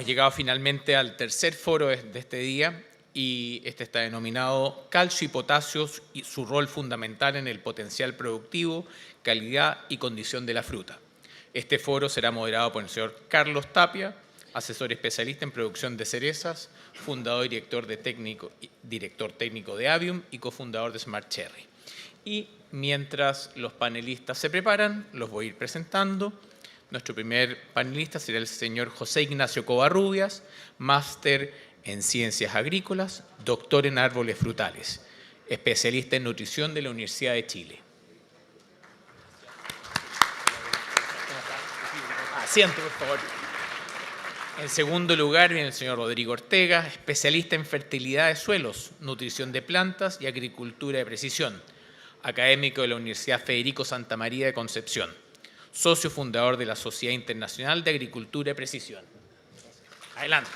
Hemos llegado finalmente al tercer foro de este día y este está denominado Calcio y Potasio y su rol fundamental en el potencial productivo, calidad y condición de la fruta. Este foro será moderado por el señor Carlos Tapia, asesor especialista en producción de cerezas, fundador y director técnico de Avium y cofundador de Smart Cherry. Y mientras los panelistas se preparan, los voy a ir presentando. Nuestro primer panelista será el señor José Ignacio Covarrubias, máster en Ciencias Agrícolas, doctor en Árboles Frutales, especialista en Nutrición de la Universidad de Chile. Asiento, por favor. En segundo lugar viene el señor Rodrigo Ortega, especialista en fertilidad de suelos, nutrición de plantas y agricultura de precisión, académico de la Universidad Federico Santa María de Concepción, socio fundador de la Sociedad Internacional de Agricultura de Precisión. Adelante.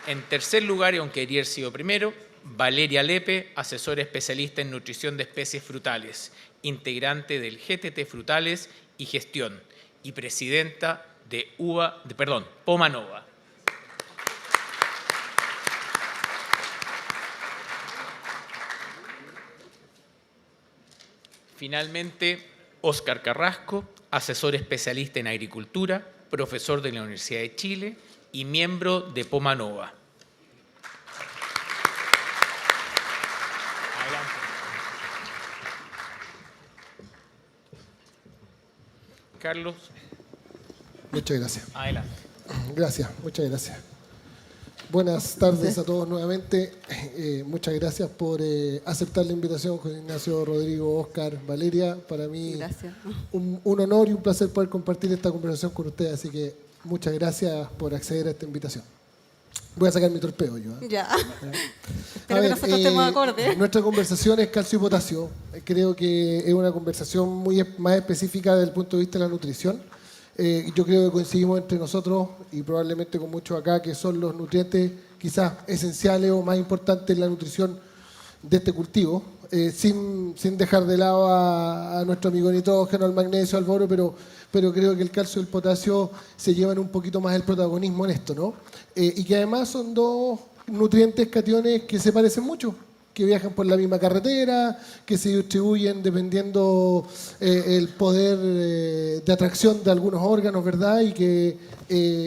En tercer lugar, y aunque debería haber sido primero, Valeria Lepe, asesora especialista en nutrición de especies frutales, integrante del GTT Frutales y Gestión y presidenta de Pomanova. Finalmente, Óscar Carrasco, asesor especialista en agricultura, profesor de la Universidad de Chile y miembro de Pomanova. Adelante. Carlos. Muchas gracias. Adelante. Gracias, muchas gracias. Buenas tardes a todos nuevamente. Muchas gracias por aceptar la invitación, José Ignacio, Rodrigo, Óscar, Valeria. Para mí un honor y un placer poder compartir esta conversación con ustedes, así que muchas gracias por acceder a esta invitación. Voy a sacar mi torpeo yo. Ya. Espero que nosotros estemos acordes. Nuestra conversación es calcio y potasio. Creo que es una conversación muy más específica desde el punto de vista de la nutrición. Yo creo que coincidimos entre nosotros y probablemente con muchos acá que son los nutrientes quizás esenciales o más importantes en la nutrición de este cultivo, sin dejar de lado a nuestro amigo nitrógeno, al magnesio, al boro, pero creo que el calcio y el potasio se llevan un poquito más el protagonismo en esto, ¿no? Y que además son dos nutrientes cationes que se parecen mucho, que viajan por la misma carretera, que se distribuyen dependiendo el poder de atracción de algunos órganos, ¿verdad? Y que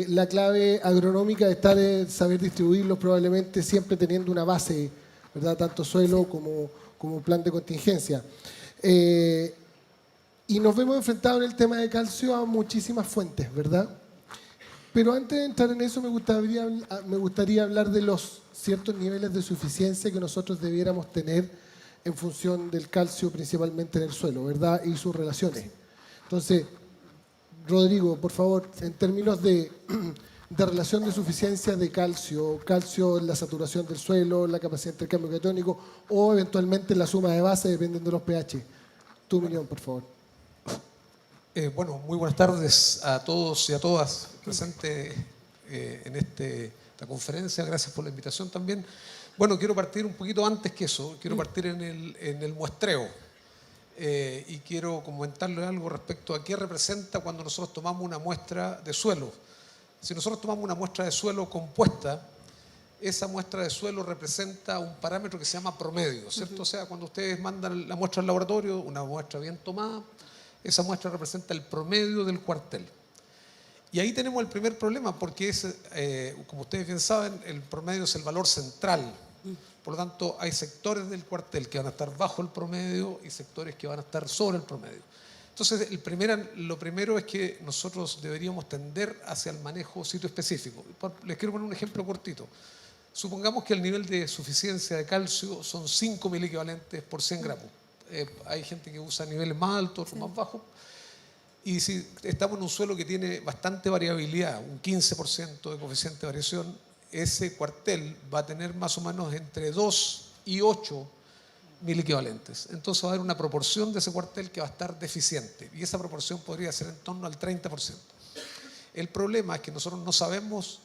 la clave agronómica está en saber distribuirlos probablemente siempre teniendo una base, ¿verdad? Tanto suelo como plan de contingencia. Y nos vemos enfrentados en el tema de calcio a muchísimas fuentes, ¿verdad? Pero antes de entrar en eso me gustaría hablar de los ciertos niveles de suficiencia que nosotros debiéramos tener en función del calcio, principalmente en el suelo, ¿verdad? Y sus relaciones. Entonces, Rodrigo, por favor, en términos de relación de suficiencia de calcio en la saturación del suelo, la capacidad de intercambio catónico o eventualmente la suma de base dependiendo de los pH. Tu opinión, por favor. Bueno, muy buenas tardes a todos y a todas presentes en esta conferencia. Gracias por la invitación también. Bueno, quiero partir un poquito antes que eso. Quiero partir en el muestreo. Y quiero comentarles algo respecto a qué representa cuando nosotros tomamos una muestra de suelo. Si nosotros tomamos una muestra de suelo compuesta, esa muestra de suelo representa un parámetro que se llama promedio, ¿cierto? O sea, cuando ustedes mandan la muestra al laboratorio, una muestra bien tomada, esa muestra representa el promedio del cuartel. Y ahí tenemos el primer problema, porque como ustedes bien saben, el promedio es el valor central. Por lo tanto, hay sectores del cuartel que van a estar bajo el promedio y sectores que van a estar sobre el promedio. Entonces, lo primero es que nosotros deberíamos tender hacia el manejo sitio específico. Les quiero poner un ejemplo cortito. Supongamos que el nivel de suficiencia de calcio son 5 miliequivalentes por 100 gramos. Hay gente que usa niveles más altos, otros más bajos. Y si estamos en un suelo que tiene bastante variabilidad, un 15% de coeficiente de variación, ese cuartel va a tener más o menos entre 2 y 8 miliequivalentes. Entonces va a haber una proporción de ese cuartel que va a estar deficiente. Y esa proporción podría ser en torno al 30%. El problema es que nosotros no sabemos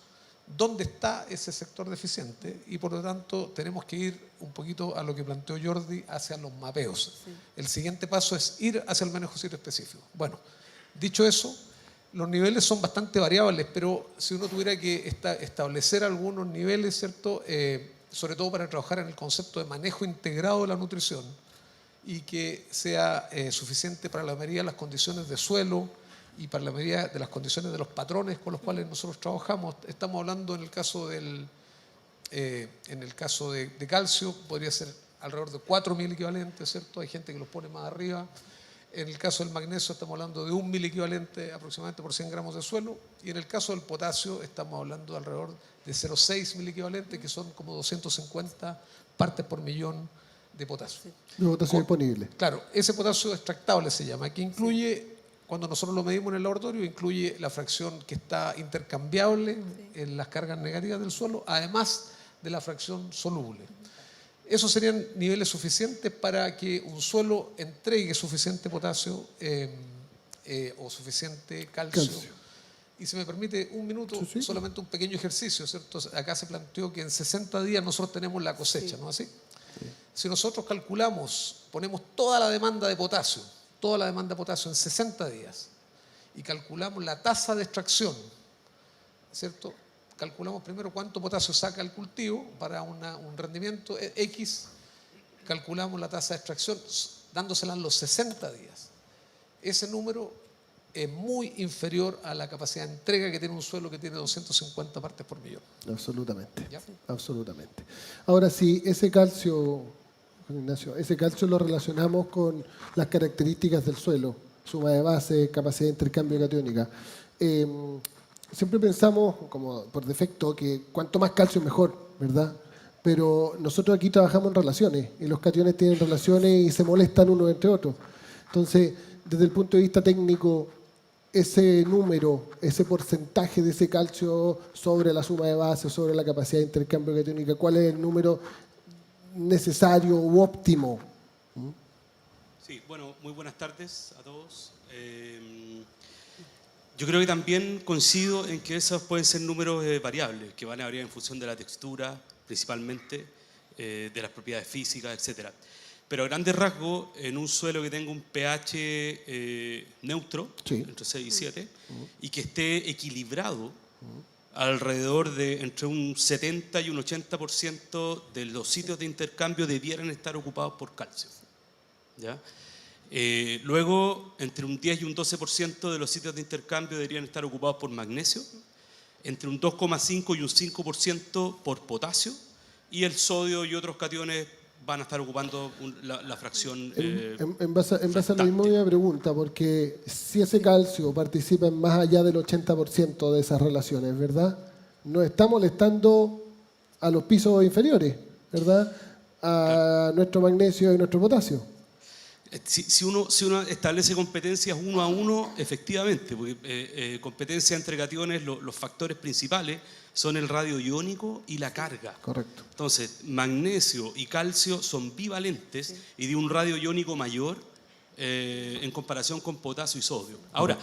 dónde está ese sector deficiente y por lo tanto tenemos que ir un poquito a lo que planteó Jordi, hacia los mapeos. Sí. El siguiente paso es ir hacia el manejo sitio específico. Bueno, dicho eso, Los niveles son bastante variables, pero si uno tuviera que establecer algunos niveles, ¿cierto? Sobre todo para trabajar en el concepto de manejo integrado de la nutrición y que sea suficiente para la mayoría de las condiciones de suelo y para la mayoría de las condiciones de los patrones con los cuales nosotros trabajamos. Estamos hablando en el caso de calcio, podría ser alrededor de 4.000 equivalentes, ¿cierto? Hay gente que los pone más arriba. En el caso del magnesio estamos hablando de 1.000 equivalente aproximadamente por 100 gramos de suelo. Y en el caso del potasio estamos hablando de alrededor de 0,6 equivalentes, que son como 250 partes por millón de potasio. De potasio disponible. Claro, ese potasio extractable se llama, que incluye, cuando nosotros lo medimos en el laboratorio, incluye la fracción que está intercambiable en las cargas negativas del suelo, además de la fracción soluble. Esos serían niveles suficientes para que un suelo entregue suficiente potasio o suficiente calcio. Y si me permite un minuto, Sí, sí. solamente un pequeño ejercicio, ¿cierto? Acá se planteó que en 60 días nosotros tenemos la cosecha, ¿no es así? Si nosotros calculamos, ponemos toda la demanda de potasio en 60 días y calculamos la tasa de extracción, ¿cierto? Calculamos primero cuánto potasio saca el cultivo para un rendimiento X, calculamos la tasa de extracción dándosela en los 60 días. Ese número es muy inferior a la capacidad de entrega que tiene un suelo que tiene 250 partes por millón. Absolutamente, ¿Ya? absolutamente. Ahora, si ese calcio, Ignacio, ese calcio lo relacionamos con las características del suelo, suma de base, capacidad de intercambio catiónica, siempre pensamos, como por defecto, que cuanto más calcio mejor, ¿verdad? Pero nosotros aquí trabajamos en relaciones, y los cationes tienen relaciones y se molestan unos entre otros. Entonces, desde el punto de vista técnico, ese número, ese porcentaje de ese calcio sobre la suma de base, sobre la capacidad de intercambio catiónica, ¿cuál es el número necesario u óptimo? Sí, bueno, muy buenas tardes a todos. Yo creo que también coincido en que esos pueden ser números variables, que van a variar en función de la textura, principalmente, de las propiedades físicas, etc. Pero a grandes rasgos, en un suelo que tenga un pH neutro, Sí. entre 6 y 7, y que esté equilibrado, alrededor de entre un 70 y un 80% de los sitios de intercambio debieran estar ocupados por calcio, ¿ya? Luego, entre un 10 y un 12% de los sitios de intercambio deberían estar ocupados por magnesio, entre un 2,5 y un 5% por potasio, y el sodio y otros cationes van a estar ocupando la fracción En base a la misma pregunta, porque si ese calcio participa en más allá del 80% de esas relaciones, ¿verdad? Nos está molestando a los pisos inferiores, ¿verdad? A nuestro magnesio y nuestro potasio. Si uno establece competencias 1 a 1, efectivamente, porque competencia entre cationes, los factores principales son el radio iónico y la carga. Correcto. Entonces, magnesio y calcio son bivalentes y de un radio iónico mayor en comparación con potasio y sodio. Ahora,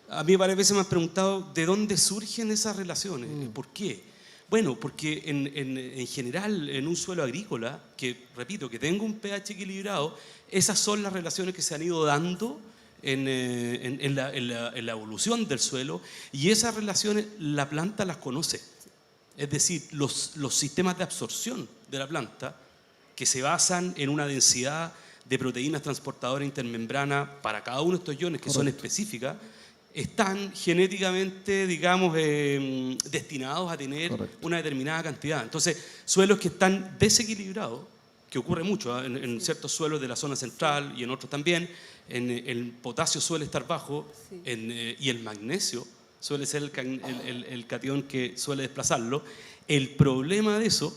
a mí varias veces me han preguntado de dónde surgen esas relaciones, ¿por qué? Bueno, porque en general en un suelo agrícola, que repito, que tenga un pH equilibrado, esas son las relaciones que se han ido dando en la evolución del suelo, y esas relaciones la planta las conoce. Es decir, los sistemas de absorción de la planta, que se basan en una densidad de proteínas transportadoras intermembrana para cada uno de estos iones que son específicas, están genéticamente, digamos, destinados a tener una determinada cantidad. Entonces, suelos que están desequilibrados, que ocurre mucho en ciertos suelos de la zona central y en otros también, el potasio suele estar bajo y el magnesio suele ser el catión que suele desplazarlo. El problema de eso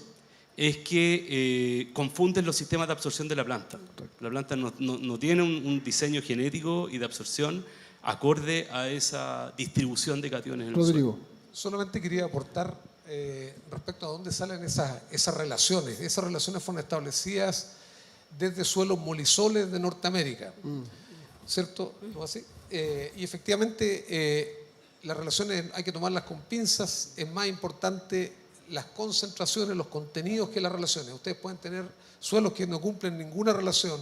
es que confunden los sistemas de absorción de la planta. La planta no tiene un diseño genético y de absorción acorde a esa distribución de cationes en el Rodrigo. suelo. Solamente quería aportar respecto a dónde salen esas relaciones. Esas relaciones fueron establecidas desde suelos molisoles de Norteamérica, ¿cierto? ¿No así? Y efectivamente las relaciones hay que tomarlas con pinzas. Es más importante las concentraciones, los contenidos que las relaciones. Ustedes pueden tener suelos que no cumplen ninguna relación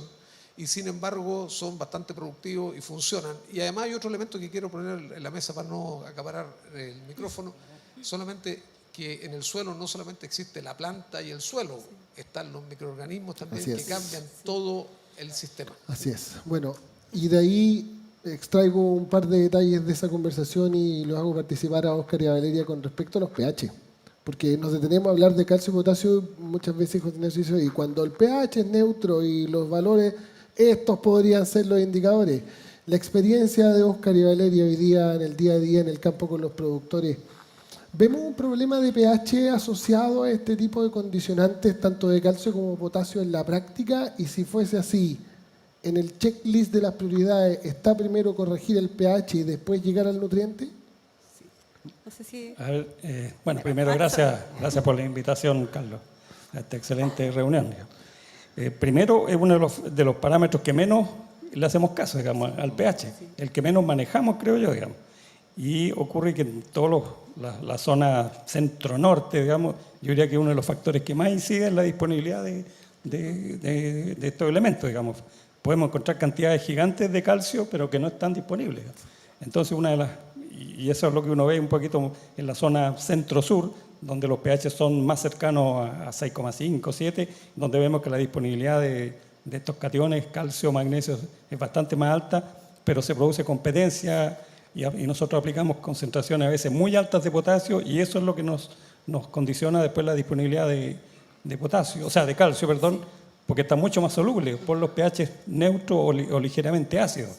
y sin embargo son bastante productivos y funcionan. Y además hay otro elemento que quiero poner en la mesa para no acaparar el micrófono, solamente que en el suelo no solamente existe la planta y el suelo, están los microorganismos también que cambian todo el sistema. Así es. Bueno, y de ahí extraigo un par de detalles de esa conversación y los hago participar a Óscar y a Valeria con respecto a los pH. Porque nos detenemos a hablar de calcio y potasio muchas veces, José Ignacio dice, y cuando el pH es neutro y los valores, estos podrían ser los indicadores. La experiencia de Óscar y Valeria hoy día, en el día a día, en el campo con los productores, ¿vemos un problema de pH asociado a este tipo de condicionantes, tanto de calcio como potasio en la práctica? Y si fuese así, ¿en el checklist de las prioridades está primero corregir el pH y después llegar al nutriente? No sé si... A ver, bueno, primero gracias por la invitación, Carlos, a esta excelente reunión. Primero, es uno de los parámetros que menos le hacemos caso, digamos, al pH, el que menos manejamos, creo yo, digamos. Y ocurre que en toda la zona centro-norte, digamos, yo diría que uno de los factores que más incide es la disponibilidad de estos elementos, digamos. Podemos encontrar cantidades gigantes de calcio, pero que no están disponibles. Entonces, y eso es lo que uno ve un poquito en la zona centro-sur, donde los pH son más cercanos a 6,5, 7, donde vemos que la disponibilidad de estos cationes, calcio, magnesio, es bastante más alta, pero se produce competencia y nosotros aplicamos concentraciones a veces muy altas de potasio y eso es lo que nos condiciona después la disponibilidad de potasio, o sea, de calcio, perdón, porque está mucho más soluble por los pH neutros o ligeramente ácidos.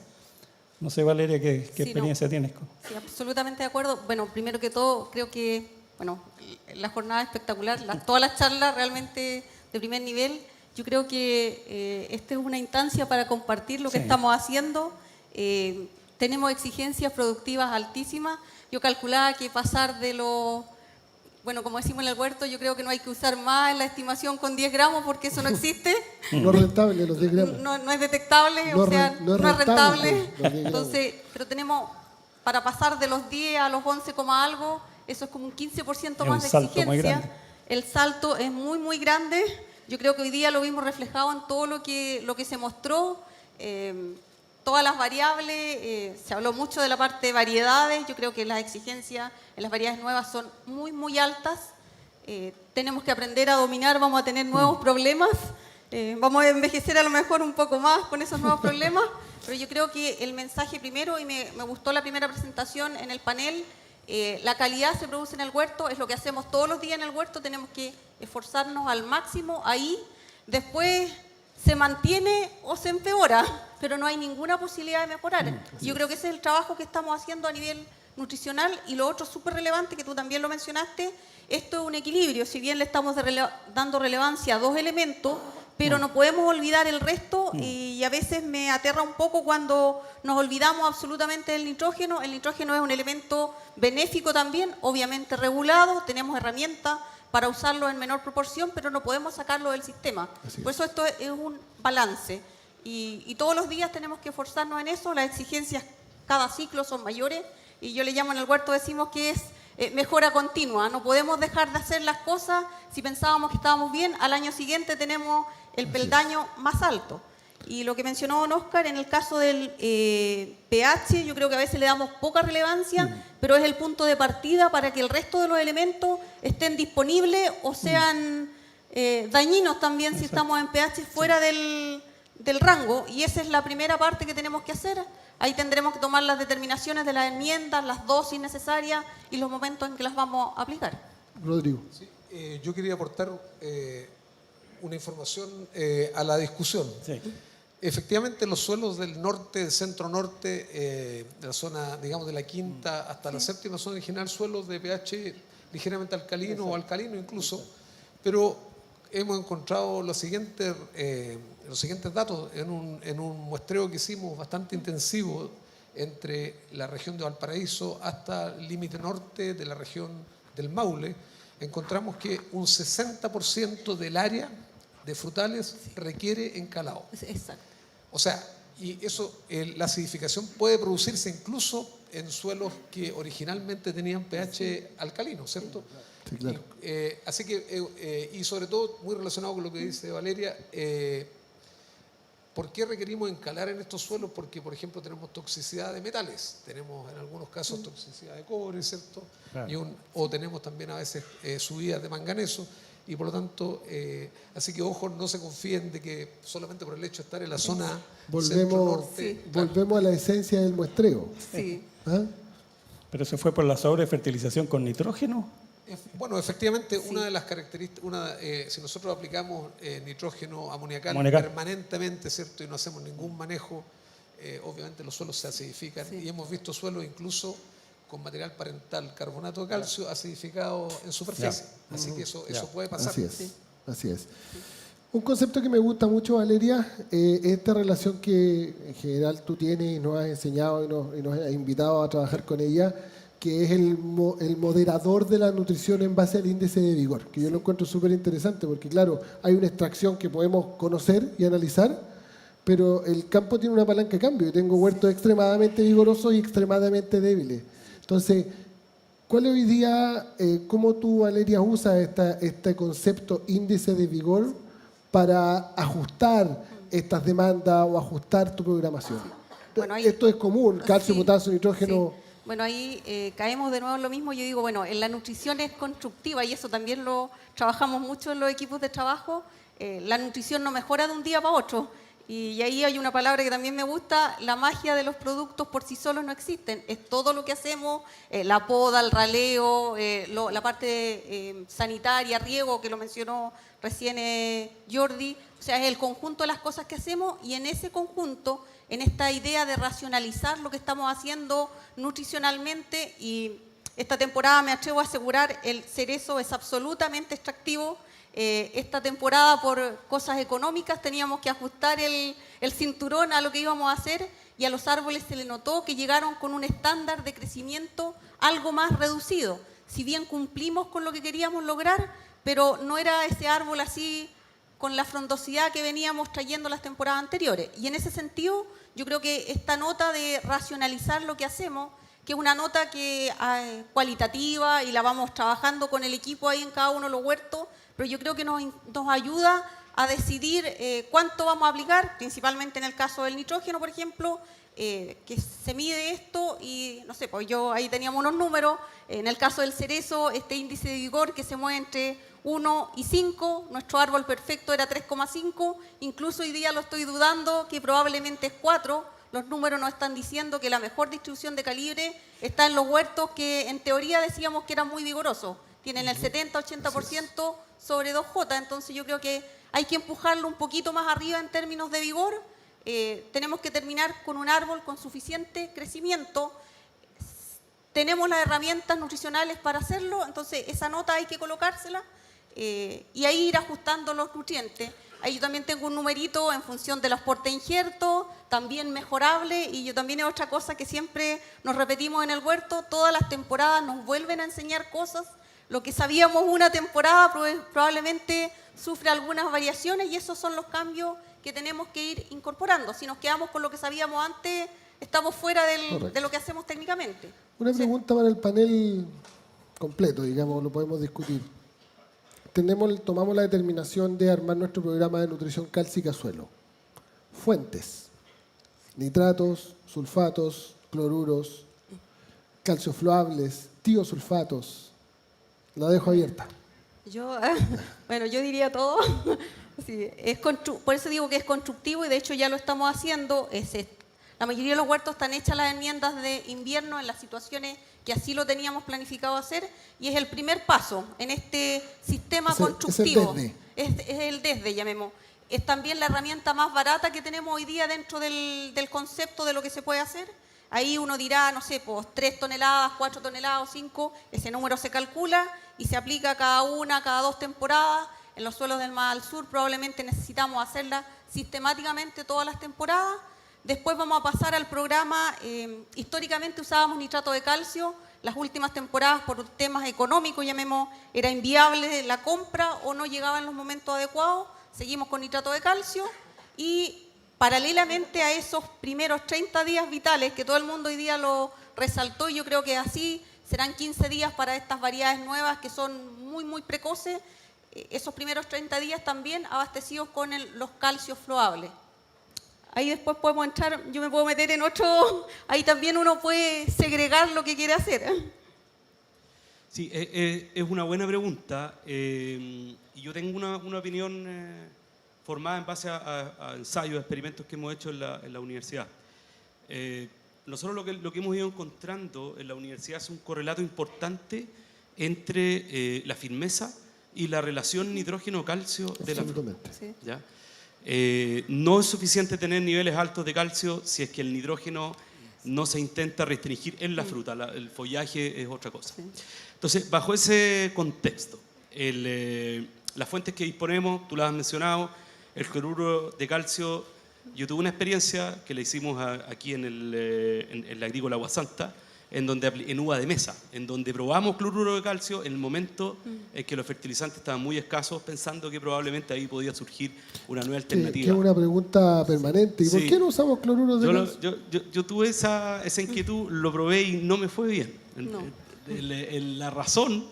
No sé, Valeria, ¿qué experiencia tienes? Sí, absolutamente de acuerdo. Bueno, primero que todo, creo que la jornada es espectacular, todas las charlas realmente de primer nivel. Yo creo que esta es una instancia para compartir lo que estamos haciendo. Tenemos exigencias productivas altísimas. Yo calculaba que pasar de los... Bueno, como decimos en el huerto, yo creo que no hay que usar más en la estimación con 10 gramos porque eso no existe. No es rentable los 10 gramos. No es detectable, No o sea, no es no es rentable. rentable. Entonces, pero tenemos, para pasar de los 10 a los 11, algo, eso es como un 15% más de exigencia. El salto es muy, muy grande. Yo creo que hoy día lo vimos reflejado en todo lo que se mostró. Todas las variables, se habló mucho de la parte de variedades, yo creo que las exigencias en las variedades nuevas son muy, muy altas. Tenemos que aprender a dominar, vamos a tener nuevos problemas, vamos a envejecer a lo mejor un poco más con esos nuevos problemas, pero yo creo que el mensaje primero, y me gustó la primera presentación en el panel, la calidad se produce en el huerto, es lo que hacemos todos los días en el huerto, tenemos que esforzarnos al máximo ahí, después se mantiene o se empeora, pero no hay ninguna posibilidad de mejorar. Yo creo que ese es el trabajo que estamos haciendo a nivel nutricional y lo otro súper relevante, que tú también lo mencionaste, esto es un equilibrio, si bien le estamos dando relevancia a dos elementos, pero no podemos olvidar el resto y a veces me aterra un poco cuando nos olvidamos absolutamente del nitrógeno. El nitrógeno es un elemento benéfico también, obviamente regulado, tenemos herramientas para usarlo en menor proporción, pero no podemos sacarlo del sistema. Por eso esto es un balance. Y todos los días tenemos que esforzarnos en eso. Las exigencias cada ciclo son mayores. Y yo le llamo en el huerto, decimos que es mejora continua. No podemos dejar de hacer las cosas. Si pensábamos que estábamos bien, al año siguiente tenemos el peldaño más alto. Y lo que mencionó don Óscar, en el caso del pH, yo creo que a veces le damos poca relevancia, pero es el punto de partida para que el resto de los elementos estén disponibles o sean dañinos también si estamos en pH fuera del rango. Y esa es la primera parte que tenemos que hacer. Ahí tendremos que tomar las determinaciones de las enmiendas, las dosis necesarias y los momentos en que las vamos a aplicar. Rodrigo. Sí, yo quería aportar una información a la discusión. Sí. Efectivamente, los suelos del norte, del centro-norte, de la zona, digamos, de la quinta hasta la séptima son en general suelos de pH ligeramente alcalino o alcalino incluso, pero hemos encontrado los siguientes datos en un muestreo que hicimos bastante intensivo entre la región de Valparaíso hasta el límite norte de la región del Maule. Encontramos que un 60% del área de frutales requiere encalado. Exacto. O sea, y eso, la acidificación puede producirse incluso en suelos que originalmente tenían pH alcalino, ¿cierto? Sí, claro. Así que, y sobre todo, muy relacionado con lo que dice Valeria, ¿Por qué requerimos encalar en estos suelos? Porque, por ejemplo, tenemos toxicidad de metales, tenemos en algunos casos toxicidad de cobre, ¿cierto? Claro. O tenemos también a veces subidas de manganeso, y por lo tanto, así que ojo, no se confíen de que solamente por el hecho de estar en la zona centro-norte. Volvemos a la esencia del muestreo. Sí. ¿Ah? ¿Pero se fue por la sobrefertilización con nitrógeno? Bueno, efectivamente, una de las características, si nosotros aplicamos nitrógeno amoniacal permanentemente, ¿cierto? Y no hacemos ningún manejo, obviamente los suelos se acidifican, y hemos visto suelos incluso con material parental, carbonato de calcio, acidificado en superficie. Así que eso puede pasar. Así es, así es. Un concepto que me gusta mucho, Valeria, esta relación que en general tú tienes y nos has enseñado y nos has invitado a trabajar con ella, que es el moderador de la nutrición en base al índice de vigor, que yo lo encuentro súper interesante porque, claro, hay una extracción que podemos conocer y analizar, pero el campo tiene una palanca de cambio y tengo huertos extremadamente vigorosos y extremadamente débiles. Entonces, ¿cuál hoy día, cómo tú, Valeria, usas este concepto índice de vigor para ajustar estas demandas o ajustar tu programación? Bueno, ahí, esto es común, calcio, potasio, nitrógeno. Sí. Bueno, ahí caemos de nuevo en lo mismo. Yo digo, bueno, en la nutrición es constructiva y eso también lo trabajamos mucho en los equipos de trabajo. La nutrición no mejora de un día para otro. Y ahí hay una palabra que también me gusta, la magia de los productos por sí solos no existen. Es todo lo que hacemos, la poda, el raleo, la parte sanitaria, riego, que lo mencionó recién Jordi. O sea, es el conjunto de las cosas que hacemos y en ese conjunto, en esta idea de racionalizar lo que estamos haciendo nutricionalmente, y esta temporada me atrevo a asegurar, el cerezo es absolutamente extractivo. Esta temporada por cosas económicas teníamos que ajustar el cinturón a lo que íbamos a hacer y a los árboles se le notó que llegaron con un estándar de crecimiento algo más reducido. Si bien cumplimos con lo que queríamos lograr, pero no era ese árbol así con la frondosidad que veníamos trayendo las temporadas anteriores. Y en ese sentido, yo creo que esta nota de racionalizar lo que hacemos, que es una nota que cualitativa y la vamos trabajando con el equipo ahí en cada uno de los huertos, pero yo creo que nos ayuda a decidir cuánto vamos a aplicar, principalmente en el caso del nitrógeno, por ejemplo, que se mide esto y, no sé, pues yo ahí teníamos unos números, en el caso del cerezo, este índice de vigor que se mueve entre 1 y 5, nuestro árbol perfecto era 3,5, incluso hoy día lo estoy dudando, que probablemente es 4, los números nos están diciendo que la mejor distribución de calibre está en los huertos que en teoría decíamos que eran muy vigorosos, tienen el 70-80% sobre 2J, entonces yo creo que hay que empujarlo un poquito más arriba en términos de vigor. Tenemos que terminar con un árbol con suficiente crecimiento, tenemos las herramientas nutricionales para hacerlo, entonces esa nota hay que colocársela y ahí ir ajustando los nutrientes. Ahí yo también tengo un numerito en función de los portainjertos, también mejorable, y yo también es otra cosa que siempre nos repetimos en el huerto, todas las temporadas nos vuelven a enseñar cosas. Lo que sabíamos una temporada probablemente sufre algunas variaciones y esos son los cambios que tenemos que ir incorporando. Si nos quedamos con lo que sabíamos antes, estamos fuera de lo que hacemos técnicamente. Una pregunta para el panel completo, digamos, lo podemos discutir. Tomamos la determinación de armar nuestro programa de nutrición cálcica suelo. Fuentes: nitratos, sulfatos, cloruros, calciofluables, tiosulfatos. La dejo abierta. Yo diría todo. Sí, por eso digo que es constructivo y de hecho ya lo estamos haciendo. La mayoría de los huertos están hechas las enmiendas de invierno en las situaciones que así lo teníamos planificado hacer y es el primer paso en este sistema constructivo. Es el desde, llamemos. Es también la herramienta más barata que tenemos hoy día dentro del concepto de lo que se puede hacer. Ahí uno dirá, no sé, pues 3 toneladas, 4 toneladas o 5, ese número se calcula y se aplica cada 2 temporadas. En los suelos del más al sur probablemente necesitamos hacerla sistemáticamente todas las temporadas. Después vamos a pasar al programa, históricamente usábamos nitrato de calcio, las últimas temporadas por temas económicos, llamemos, era inviable la compra o no llegaba en los momentos adecuados, seguimos con nitrato de calcio y paralelamente a esos primeros 30 días vitales, que todo el mundo hoy día lo resaltó, y yo creo que así serán 15 días para estas variedades nuevas que son muy, muy precoces, esos primeros 30 días también abastecidos con los calcios floables. ahí después podemos entrar, yo me puedo meter en otro, ahí también uno puede segregar lo que quiere hacer. Sí, es una buena pregunta. Y yo tengo una opinión formada en base a ensayos, experimentos que hemos hecho en la universidad. Nosotros lo que hemos ido encontrando en la universidad es un correlato importante entre la firmeza y la relación nitrógeno-calcio de la fruta. Sí. ¿Ya? No es suficiente tener niveles altos de calcio si es que el nitrógeno no se intenta restringir en la fruta, el follaje es otra cosa. Sí. Entonces, bajo ese contexto, las fuentes que disponemos, tú las has mencionado, el cloruro de calcio, yo tuve una experiencia que la hicimos aquí en la agrícola Agua Santa, en uva de mesa, en donde probamos cloruro de calcio en el momento en que los fertilizantes estaban muy escasos, pensando que probablemente ahí podía surgir una nueva alternativa. Que es una pregunta permanente. ¿Y por Sí. qué no usamos cloruro de calcio? Yo tuve esa inquietud, lo probé y no me fue bien. No. La razón,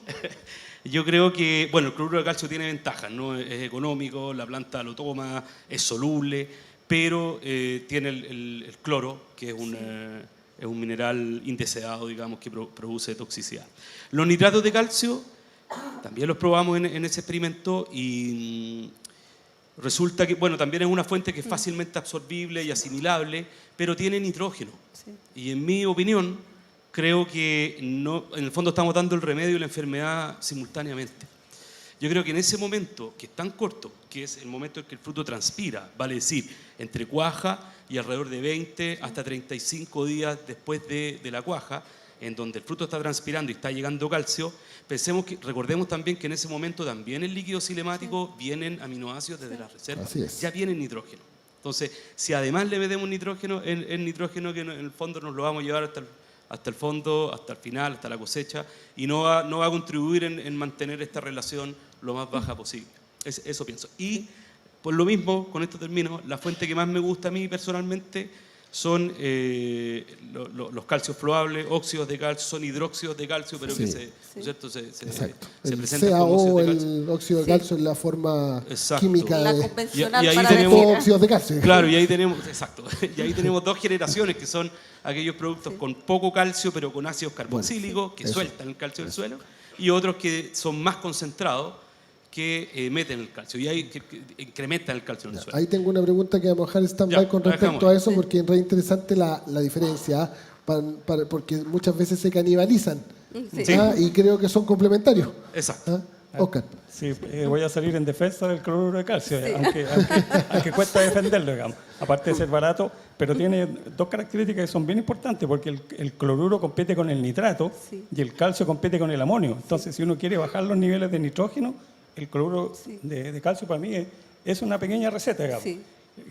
yo creo que, bueno, el cloruro de calcio tiene ventajas, ¿no? Es económico, la planta lo toma, es soluble, pero tiene el cloro, que es un mineral indeseado, digamos, que produce toxicidad. Los nitratos de calcio también los probamos en ese experimento y resulta que, bueno, también es una fuente que es fácilmente absorbible y asimilable, pero tiene nitrógeno. Sí. Y en mi opinión, creo que no, en el fondo estamos dando el remedio y la enfermedad simultáneamente. Yo creo que en ese momento, que es tan corto, que es el momento en que el fruto transpira, vale decir, entre cuaja y alrededor de 20 hasta 35 días después de la cuaja, en donde el fruto está transpirando y está llegando calcio, recordemos también que en ese momento también el líquido cinemático vienen aminoácidos desde las reservas, Así es. ya viene nitrógeno. Entonces, si además le metemos nitrógeno, el nitrógeno que en el fondo nos lo vamos a llevar hasta el fondo, hasta el final, hasta la cosecha, y no va a contribuir en mantener esta relación lo más baja posible. Eso pienso. Y por lo mismo, con esto termino, la fuente que más me gusta a mí personalmente son los calcios floables, óxidos de calcio, son hidróxidos de calcio, pero que ¿no es cierto? se El presentan como CaO, óxidos de calcio. el óxido de calcio, es la forma Exacto. química La de convencional y ahí para tenemos- decir. óxidos de calcio. Claro, y ahí tenemos dos generaciones que son aquellos productos con poco calcio pero con ácidos carboxílicos que eso. sueltan el calcio del suelo y otros que son más concentrados que meten el calcio y ahí que incrementan el calcio en el suelo. Ahí tengo una pregunta que vamos a dejar en stand-by Ya, con la respecto dejamos. a eso, porque es re interesante la diferencia, porque muchas veces se canibalizan. Sí. Y creo que son complementarios. Exacto. Oscar. Sí, voy a salir en defensa del cloruro de calcio, aunque cuesta defenderlo, digamos. Aparte de ser barato, pero tiene dos características que son bien importantes, porque el cloruro compite con el nitrato y el calcio compite con el amonio. Entonces, si uno quiere bajar los niveles de nitrógeno, el cloruro de calcio para mí es una pequeña receta, digamos. Sí.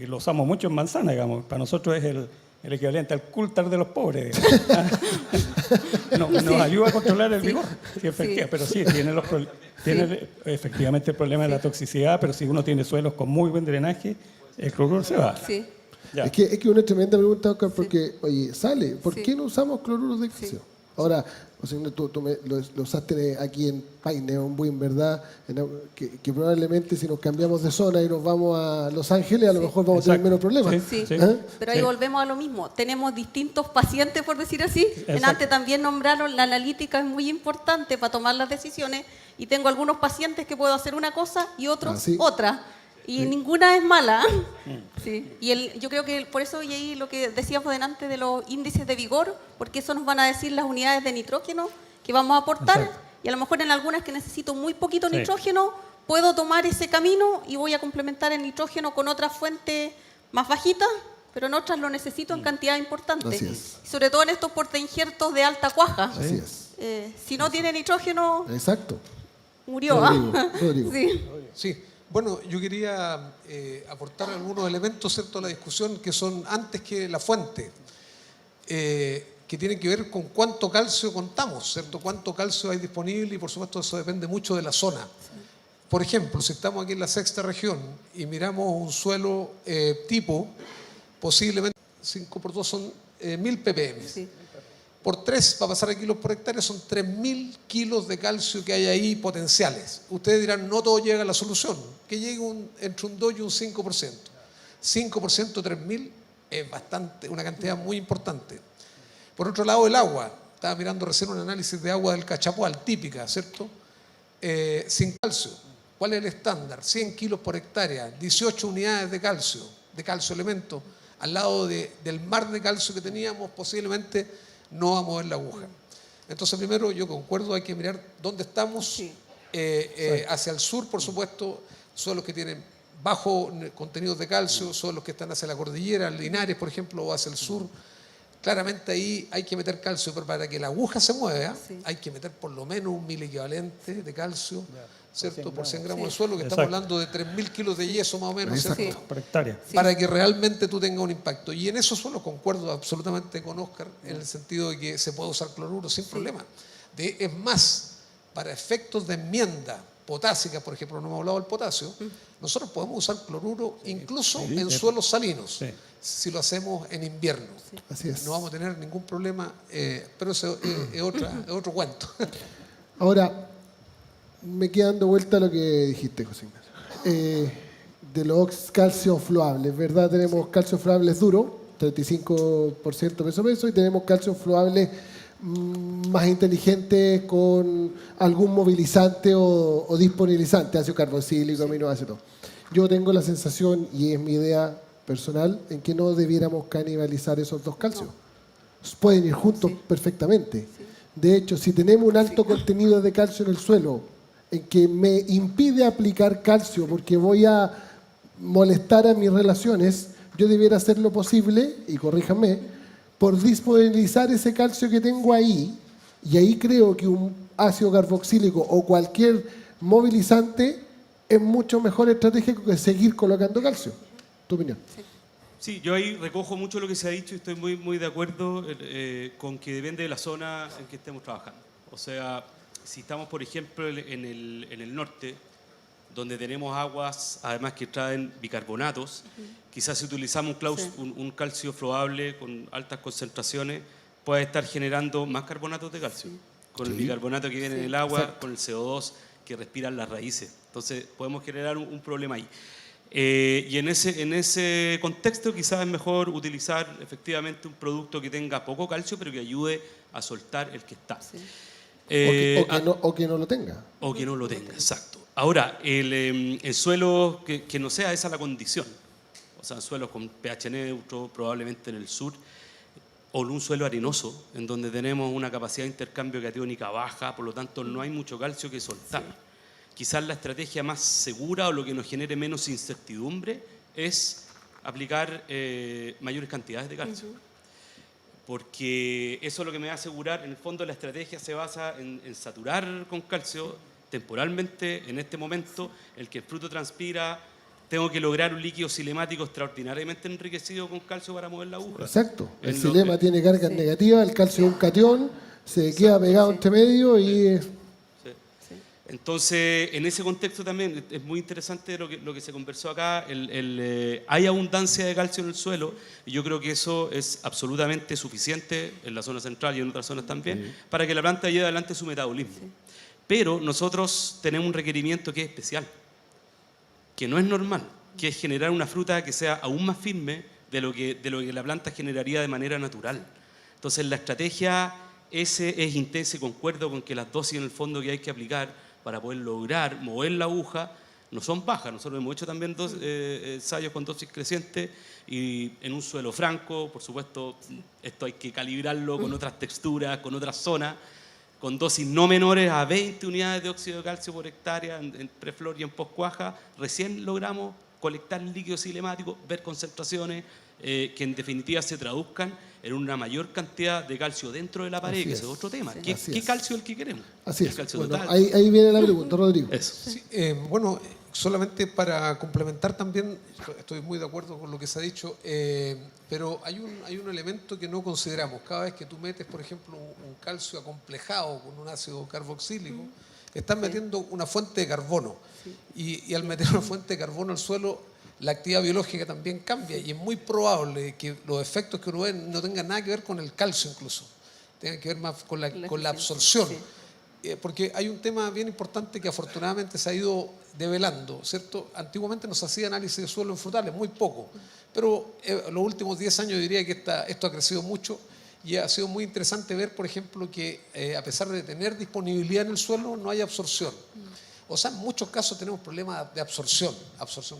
Y lo usamos mucho en manzana, digamos. Para nosotros es el equivalente al Coulthard de los pobres, digamos. Nos ayuda a controlar el vigor, sí, efectivamente, pero sí, tiene efectivamente el problema de la toxicidad, pero si uno tiene suelos con muy buen drenaje, el cloruro se va. Sí. Ya. Es que una tremenda pregunta, Oscar, porque, oye, sale, ¿por qué no usamos cloruro de calcio? Ahora, o sea, tú lo usaste aquí en Paine, en Buin, ¿verdad? Que probablemente si nos cambiamos de zona y nos vamos a Los Ángeles, a lo mejor vamos a tener menos problemas. Sí. Sí. Pero ahí volvemos a lo mismo. Tenemos distintos pacientes, por decir así. Exacto. Antes también nombraron la analítica, es muy importante para tomar las decisiones. Y tengo algunos pacientes que puedo hacer una cosa y otros otra. Y ninguna es mala. Sí. Y yo creo que por eso, y ahí lo que decíamos delante de los índices de vigor, porque eso nos van a decir las unidades de nitrógeno que vamos a aportar. Exacto. Y a lo mejor en algunas que necesito muy poquito Sí. nitrógeno, puedo tomar ese camino y voy a complementar el nitrógeno con otras fuentes más bajitas, pero en otras lo necesito en cantidad importante. Así es. Y sobre todo en estos portainjertos de alta cuaja. Así es. Si no tiene nitrógeno, Exacto. murió. Rodrigo. Sí. Sí, bueno, yo quería aportar algunos elementos, ¿cierto?, a la discusión que son antes que la fuente, que tienen que ver con cuánto calcio contamos, ¿cierto?, cuánto calcio hay disponible y por supuesto eso depende mucho de la zona. Por ejemplo, si estamos aquí en la sexta región y miramos un suelo tipo, posiblemente 5 por 2 son 1000 ppm. Sí. Por 3, para pasar a kilos por hectárea, son 3000 kilos de calcio que hay ahí potenciales. Ustedes dirán, no todo llega a la solución, que llegue entre un 2 y un 5%. 5% de 3000 es una cantidad muy importante. Por otro lado, el agua. Estaba mirando recién un análisis de agua del Cachapoal, típica, ¿cierto? Sin calcio. ¿Cuál es el estándar? 100 kilos por hectárea, 18 unidades de calcio elemento, al lado del mar de calcio que teníamos, posiblemente no va a mover la aguja. Entonces, primero, yo concuerdo, hay que mirar dónde estamos. Sí. Hacia el sur, por supuesto, son los que tienen bajo contenidos de calcio, son los que están hacia la cordillera, Linares, por ejemplo, o hacia el sur. Claramente ahí hay que meter calcio, pero para que la aguja se mueva, hay que meter por lo menos 1.000 equivalentes de calcio, ¿cierto? Por 100 gramos de suelo, que estamos hablando de 3.000 kilos de yeso más o menos, ¿cierto? Por hectárea. Para que realmente tú tengas un impacto. Y en esos suelos concuerdo absolutamente con Óscar, en el sentido de que se puede usar cloruro sin problema. Es más, para efectos de enmienda potásica, por ejemplo, no hemos hablado del potasio, nosotros podemos usar cloruro incluso en suelos salinos, si lo hacemos en invierno. Así es. No vamos a tener ningún problema, pero eso es otro cuento. Ahora, me queda dando vuelta a lo que dijiste, José Ignacio. De los calcios fluables, ¿verdad? Tenemos calcios fluables duros, 35% peso, y tenemos calcios fluables más inteligentes con algún movilizante o disponibilizante, ácido carboxílico, aminoácidos. Yo tengo la sensación, y es mi idea personal, en que no debiéramos canibalizar esos dos calcios. Pueden ir juntos perfectamente. De hecho, si tenemos un alto contenido de calcio en el suelo, en que me impide aplicar calcio porque voy a molestar a mis relaciones, yo debiera hacer lo posible, y corríjanme, por disponibilizar ese calcio que tengo ahí, y ahí creo que un ácido carboxílico o cualquier movilizante es mucho mejor estratégico que seguir colocando calcio. ¿Tu opinión? Sí, yo ahí recojo mucho lo que se ha dicho y estoy muy, muy de acuerdo con que depende de la zona en que estemos trabajando. O sea, si estamos, por ejemplo, en el norte, donde tenemos aguas, además que traen bicarbonatos, quizás si utilizamos un calcio fluable con altas concentraciones, puede estar generando más carbonatos de calcio. Con el bicarbonato que viene en el agua, con el CO2 que respiran las raíces. Entonces, podemos generar un problema ahí. Y en ese contexto quizás es mejor utilizar efectivamente un producto que tenga poco calcio, pero que ayude a soltar el que está. O que no lo tenga. O que no lo tenga, exacto. Ahora, el suelo que no sea esa la condición, o sea, suelos con pH neutro, probablemente en el sur, o un suelo arenoso, en donde tenemos una capacidad de intercambio catiónica baja, por lo tanto no hay mucho calcio que soltar. Quizás la estrategia más segura o lo que nos genere menos incertidumbre es aplicar mayores cantidades de calcio. Porque eso es lo que me va a asegurar, en el fondo la estrategia se basa en saturar con calcio temporalmente, en este momento, el que el fruto transpira, tengo que lograr un líquido cinemático extraordinariamente enriquecido con calcio para mover la aguja. Exacto. El xilema tiene cargas negativas, el calcio es un catión, se queda pegado entre medio y... Entonces, en ese contexto también es muy interesante lo que se conversó acá. Hay abundancia de calcio en el suelo y yo creo que eso es absolutamente suficiente en la zona central y en otras zonas también para que la planta lleve adelante su metabolismo. Pero nosotros tenemos un requerimiento que es especial, que no es normal, que es generar una fruta que sea aún más firme de lo que la planta generaría de manera natural. Entonces, la estrategia es intensa y concuerdo con que las dosis en el fondo que hay que aplicar para poder lograr mover la aguja no son bajas. Nosotros hemos hecho también ensayos con dosis crecientes y en un suelo franco, por supuesto, esto hay que calibrarlo con otras texturas, con otras zonas, con dosis no menores a 20 unidades de óxido de calcio por hectárea en preflor y en postcuaja. Recién logramos colectar líquido cinemático, ver concentraciones que en definitiva se traduzcan en una mayor cantidad de calcio dentro de la pared, que ese es otro tema. ¿Qué calcio es el que queremos? Así es. Calcio Bueno, total. ahí viene la pregunta, Rodrigo. Eso. Sí, bueno, solamente para complementar también, estoy muy de acuerdo con lo que se ha dicho, pero hay un elemento que no consideramos. Cada vez que tú metes, por ejemplo, un calcio acomplejado con un ácido carboxílico, estás metiendo una fuente de carbono. Y al meter una fuente de carbono al suelo, la actividad biológica también cambia y es muy probable que los efectos que uno ve no tengan nada que ver con el calcio incluso, tengan que ver más con la absorción. porque hay un tema bien importante que afortunadamente se ha ido develando, ¿cierto? Antiguamente no se hacía análisis de suelo en frutales, muy poco, pero en los últimos 10 años yo diría que esto ha crecido mucho y ha sido muy interesante ver, por ejemplo, que a pesar de tener disponibilidad en el suelo, no hay absorción. O sea, en muchos casos tenemos problemas de absorción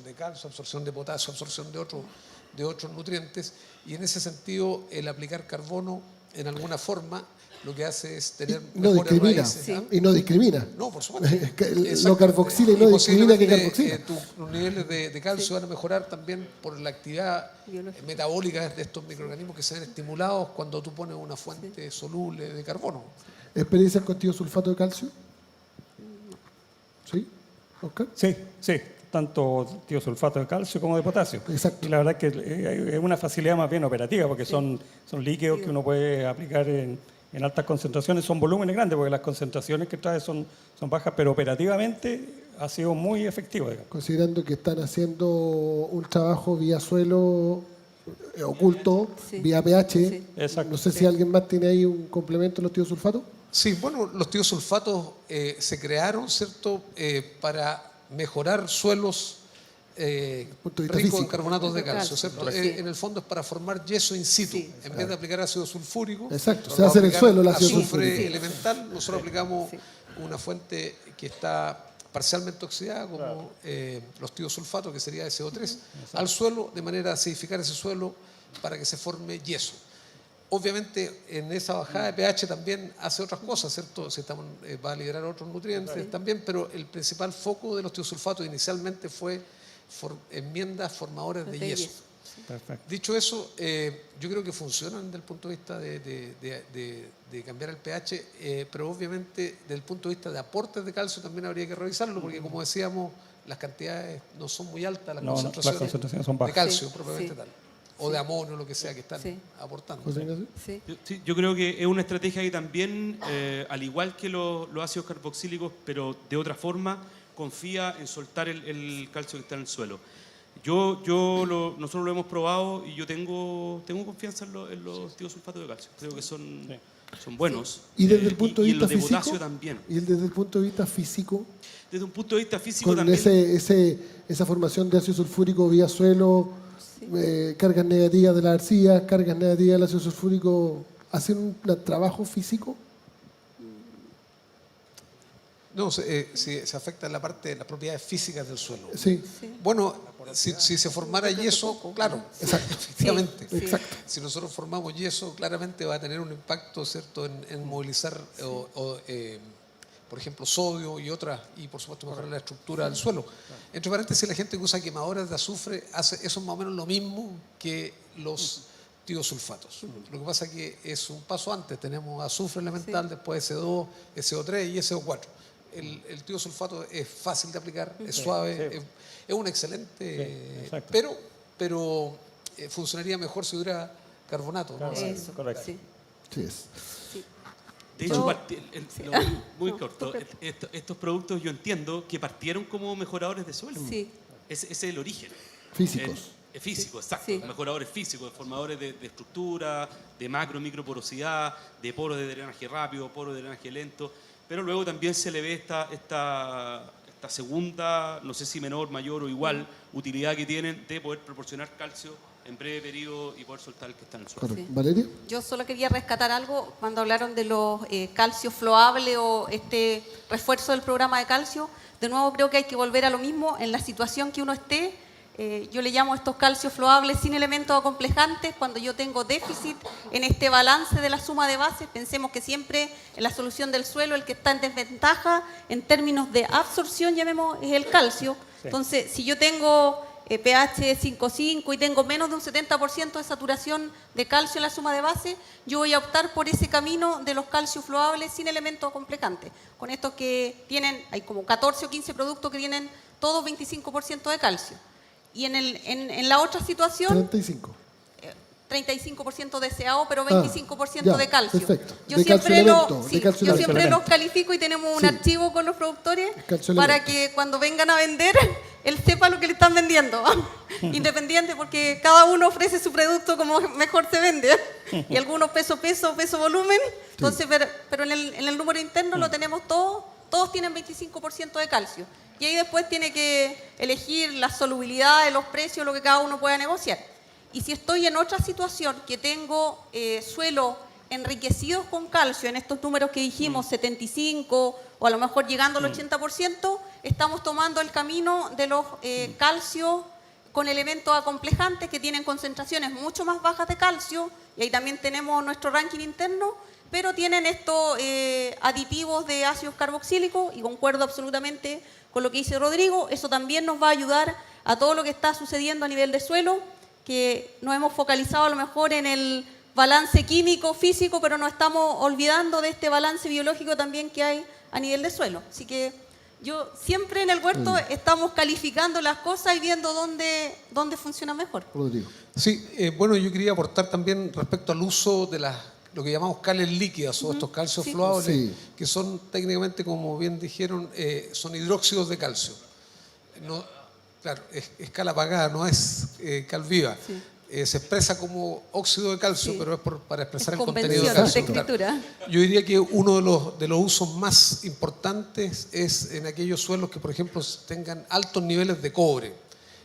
de calcio, absorción de potasio, absorción de otros nutrientes, y en ese sentido el aplicar carbono en alguna forma lo que hace es tener mejores raíces. ¿Ah? Y no discrimina. No, por supuesto. Lo carboxila y no discrimina que carboxila. Tus niveles de calcio van a mejorar también por la actividad metabólica de estos microorganismos que se ven estimulados cuando tú pones una fuente soluble de carbono. ¿Experiencias con tiosulfato de calcio? ¿Sí? ¿Oscar? Sí, tanto tiosulfato de calcio como de potasio. Exacto. Y la verdad es que es una facilidad más bien operativa, porque son líquidos que uno puede aplicar en altas concentraciones, son volúmenes grandes, porque las concentraciones que trae son bajas, pero operativamente ha sido muy efectivo, digamos. Considerando que están haciendo un trabajo vía suelo oculto, vía pH. Sí. Exacto. No sé si alguien más tiene ahí un complemento de los tiosulfatos. Sí, bueno, los tiosulfatos se crearon, ¿cierto?, para mejorar suelos ricos en carbonatos de calcio, ¿cierto? En el fondo es para formar yeso in situ. En vez de aplicar ácido sulfúrico, Exacto, se hace en el suelo el ácido azufre sulfúrico. elemental. Nosotros aplicamos una fuente que está parcialmente oxidada, como los tiosulfatos, que sería SO3, al suelo, de manera a acidificar ese suelo para que se forme yeso. Obviamente, en esa bajada de pH también hace otras cosas, ¿cierto? Va a liberar otros nutrientes también, pero el principal foco de los tiosulfatos inicialmente fue enmiendas formadores de yeso. Perfecto. Dicho eso, yo creo que funcionan desde el punto de vista de cambiar el pH, pero obviamente desde el punto de vista de aportes de calcio también habría que revisarlo, porque como decíamos, las cantidades no son muy altas, las concentraciones son de bajas. calcio propiamente tal, o de amonio, lo que sea que están aportando. José Ignacio. Sí. Sí, yo creo que es una estrategia que también, al igual que los ácidos carboxílicos, pero de otra forma, confía en soltar el calcio que está en el suelo. Nosotros lo hemos probado y yo tengo confianza en los tiosulfatos de calcio. Creo que son buenos. Y desde el punto de y vista los de físico. potasio también. Y desde el punto de vista físico, Desde un punto de vista físico con también. esa formación de ácido sulfúrico vía suelo, cargas negativas de la arcilla, cargas negativas del ácido sulfúrico, ¿hacen un trabajo físico? No, se afecta en la parte de las propiedades físicas del suelo. Sí. Bueno, si se formara yeso, claro, efectivamente. Sí. Exacto. Si nosotros formamos yeso, claramente va a tener un impacto, ¿cierto?, en movilizar, por ejemplo, sodio y otras, y por supuesto mejorar la estructura del suelo. Entre paréntesis, la gente que usa quemadoras de azufre hace eso más o menos lo mismo que los tiosulfatos. Lo que pasa es que es un paso antes. Tenemos azufre elemental, después SO2, SO3 y SO4. El tiosulfato es fácil de aplicar, es suave, es un excelente, pero funcionaría mejor si hubiera carbonato, ¿no? Eso, Correcto. sí. Sí es. De hecho, muy corto, estos productos yo entiendo que partieron como mejoradores de suelo. Sí. Ese es el origen. Físicos. Físico, exacto. Sí. Mejoradores físicos, formadores de estructura, de macro y microporosidad, de poros de drenaje rápido, poros de drenaje lento. Pero luego también se le ve esta segunda, no sé si menor, mayor o igual, utilidad que tienen de poder proporcionar calcio en breve periodo y poder soltar el que está en el suelo. Correcto. ¿Valeria? Yo solo quería rescatar algo cuando hablaron de los calcio floable o este refuerzo del programa de calcio. De nuevo creo que hay que volver a lo mismo en la situación que uno esté. Yo le llamo estos calcios floables sin elementos acomplejantes. Cuando yo tengo déficit en este balance de la suma de bases, pensemos que siempre en la solución del suelo el que está en desventaja en términos de absorción, llamemos, es el calcio. Sí. Entonces, si yo tengo pH 5,5 y tengo menos de un 70% de saturación de calcio en la suma de base, yo voy a optar por ese camino de los calcios floables sin elementos acomplejantes. Con estos que tienen, hay como 14 o 15 productos que tienen todos 25% de calcio. Y en la otra situación, 35. 35% de CaO, pero 25% de calcio. Perfecto. Yo De siempre, calcio-elemento, sí, de calcio yo elemento. siempre los califico y tenemos un Sí. archivo con los productores Calcio para elemento. que cuando vengan a vender, él sepa lo que le están vendiendo. Independiente, porque cada uno ofrece su producto como mejor se vende. Y algunos peso, volumen. Entonces, pero en el número interno lo tenemos todos tienen 25% de calcio. Y ahí después tiene que elegir la solubilidad de los precios, lo que cada uno pueda negociar. Y si estoy en otra situación que tengo suelo enriquecidos con calcio, en estos números que dijimos, 75 o a lo mejor llegando al 80%, estamos tomando el camino de los calcios con elementos acomplejantes que tienen concentraciones mucho más bajas de calcio, y ahí también tenemos nuestro ranking interno, pero tienen estos aditivos de ácidos carboxílicos, y concuerdo absolutamente con lo que dice Rodrigo. Eso también nos va a ayudar a todo lo que está sucediendo a nivel de suelo, que nos hemos focalizado a lo mejor en el balance químico, físico, pero nos estamos olvidando de este balance biológico también que hay a nivel de suelo. Así que yo siempre en el huerto estamos calificando las cosas y viendo dónde funciona mejor. Rodrigo. Sí, bueno, yo quería aportar también respecto al uso de lo que llamamos cales líquidas o estos calcios fluables, Sí. que son técnicamente, como bien dijeron, son hidróxidos de calcio. Claro, es cal apagada, no es cal viva. Sí. Se expresa como óxido de calcio, Sí. pero es para expresar Es el contenido de convención de calcio. escritura. Yo diría que uno de los usos más importantes es en aquellos suelos que, por ejemplo, tengan altos niveles de cobre.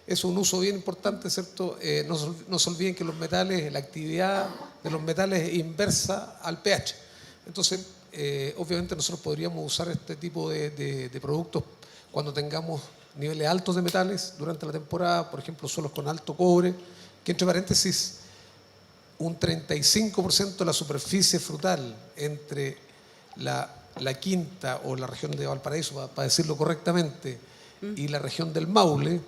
Es un uso bien importante, ¿cierto? No se olviden que los metales, la actividad de los metales es inversa al pH. Entonces, obviamente nosotros podríamos usar este tipo de productos cuando tengamos niveles altos de metales durante la temporada, por ejemplo, suelos con alto cobre, que entre paréntesis, un 35% de la superficie frutal entre la Quinta o la región de Valparaíso, para decirlo correctamente, y la región del Maule,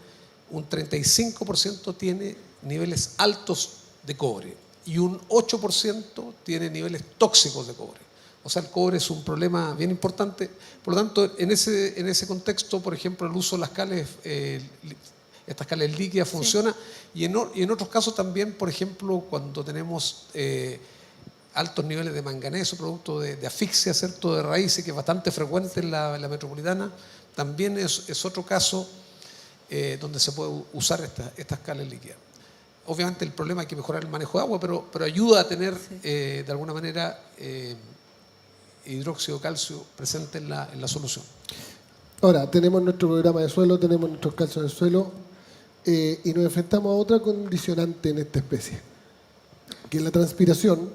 un 35% tiene niveles altos de cobre y un 8% tiene niveles tóxicos de cobre. O sea, el cobre es un problema bien importante. Por lo tanto, en ese contexto, por ejemplo, el uso de las cales, estas cales líquidas funciona. Y en otros casos también, por ejemplo, cuando tenemos altos niveles de manganeso, producto de asfixia, ¿cierto?, de raíces, que es bastante frecuente en la metropolitana, también es otro caso donde se puede usar estas cales líquidas. Obviamente el problema hay que mejorar el manejo de agua, pero ayuda a tener de alguna manera hidróxido de calcio presente en la solución. Ahora, tenemos nuestro programa de suelo, tenemos nuestros calcios del suelo y nos enfrentamos a otra condicionante en esta especie, que la transpiración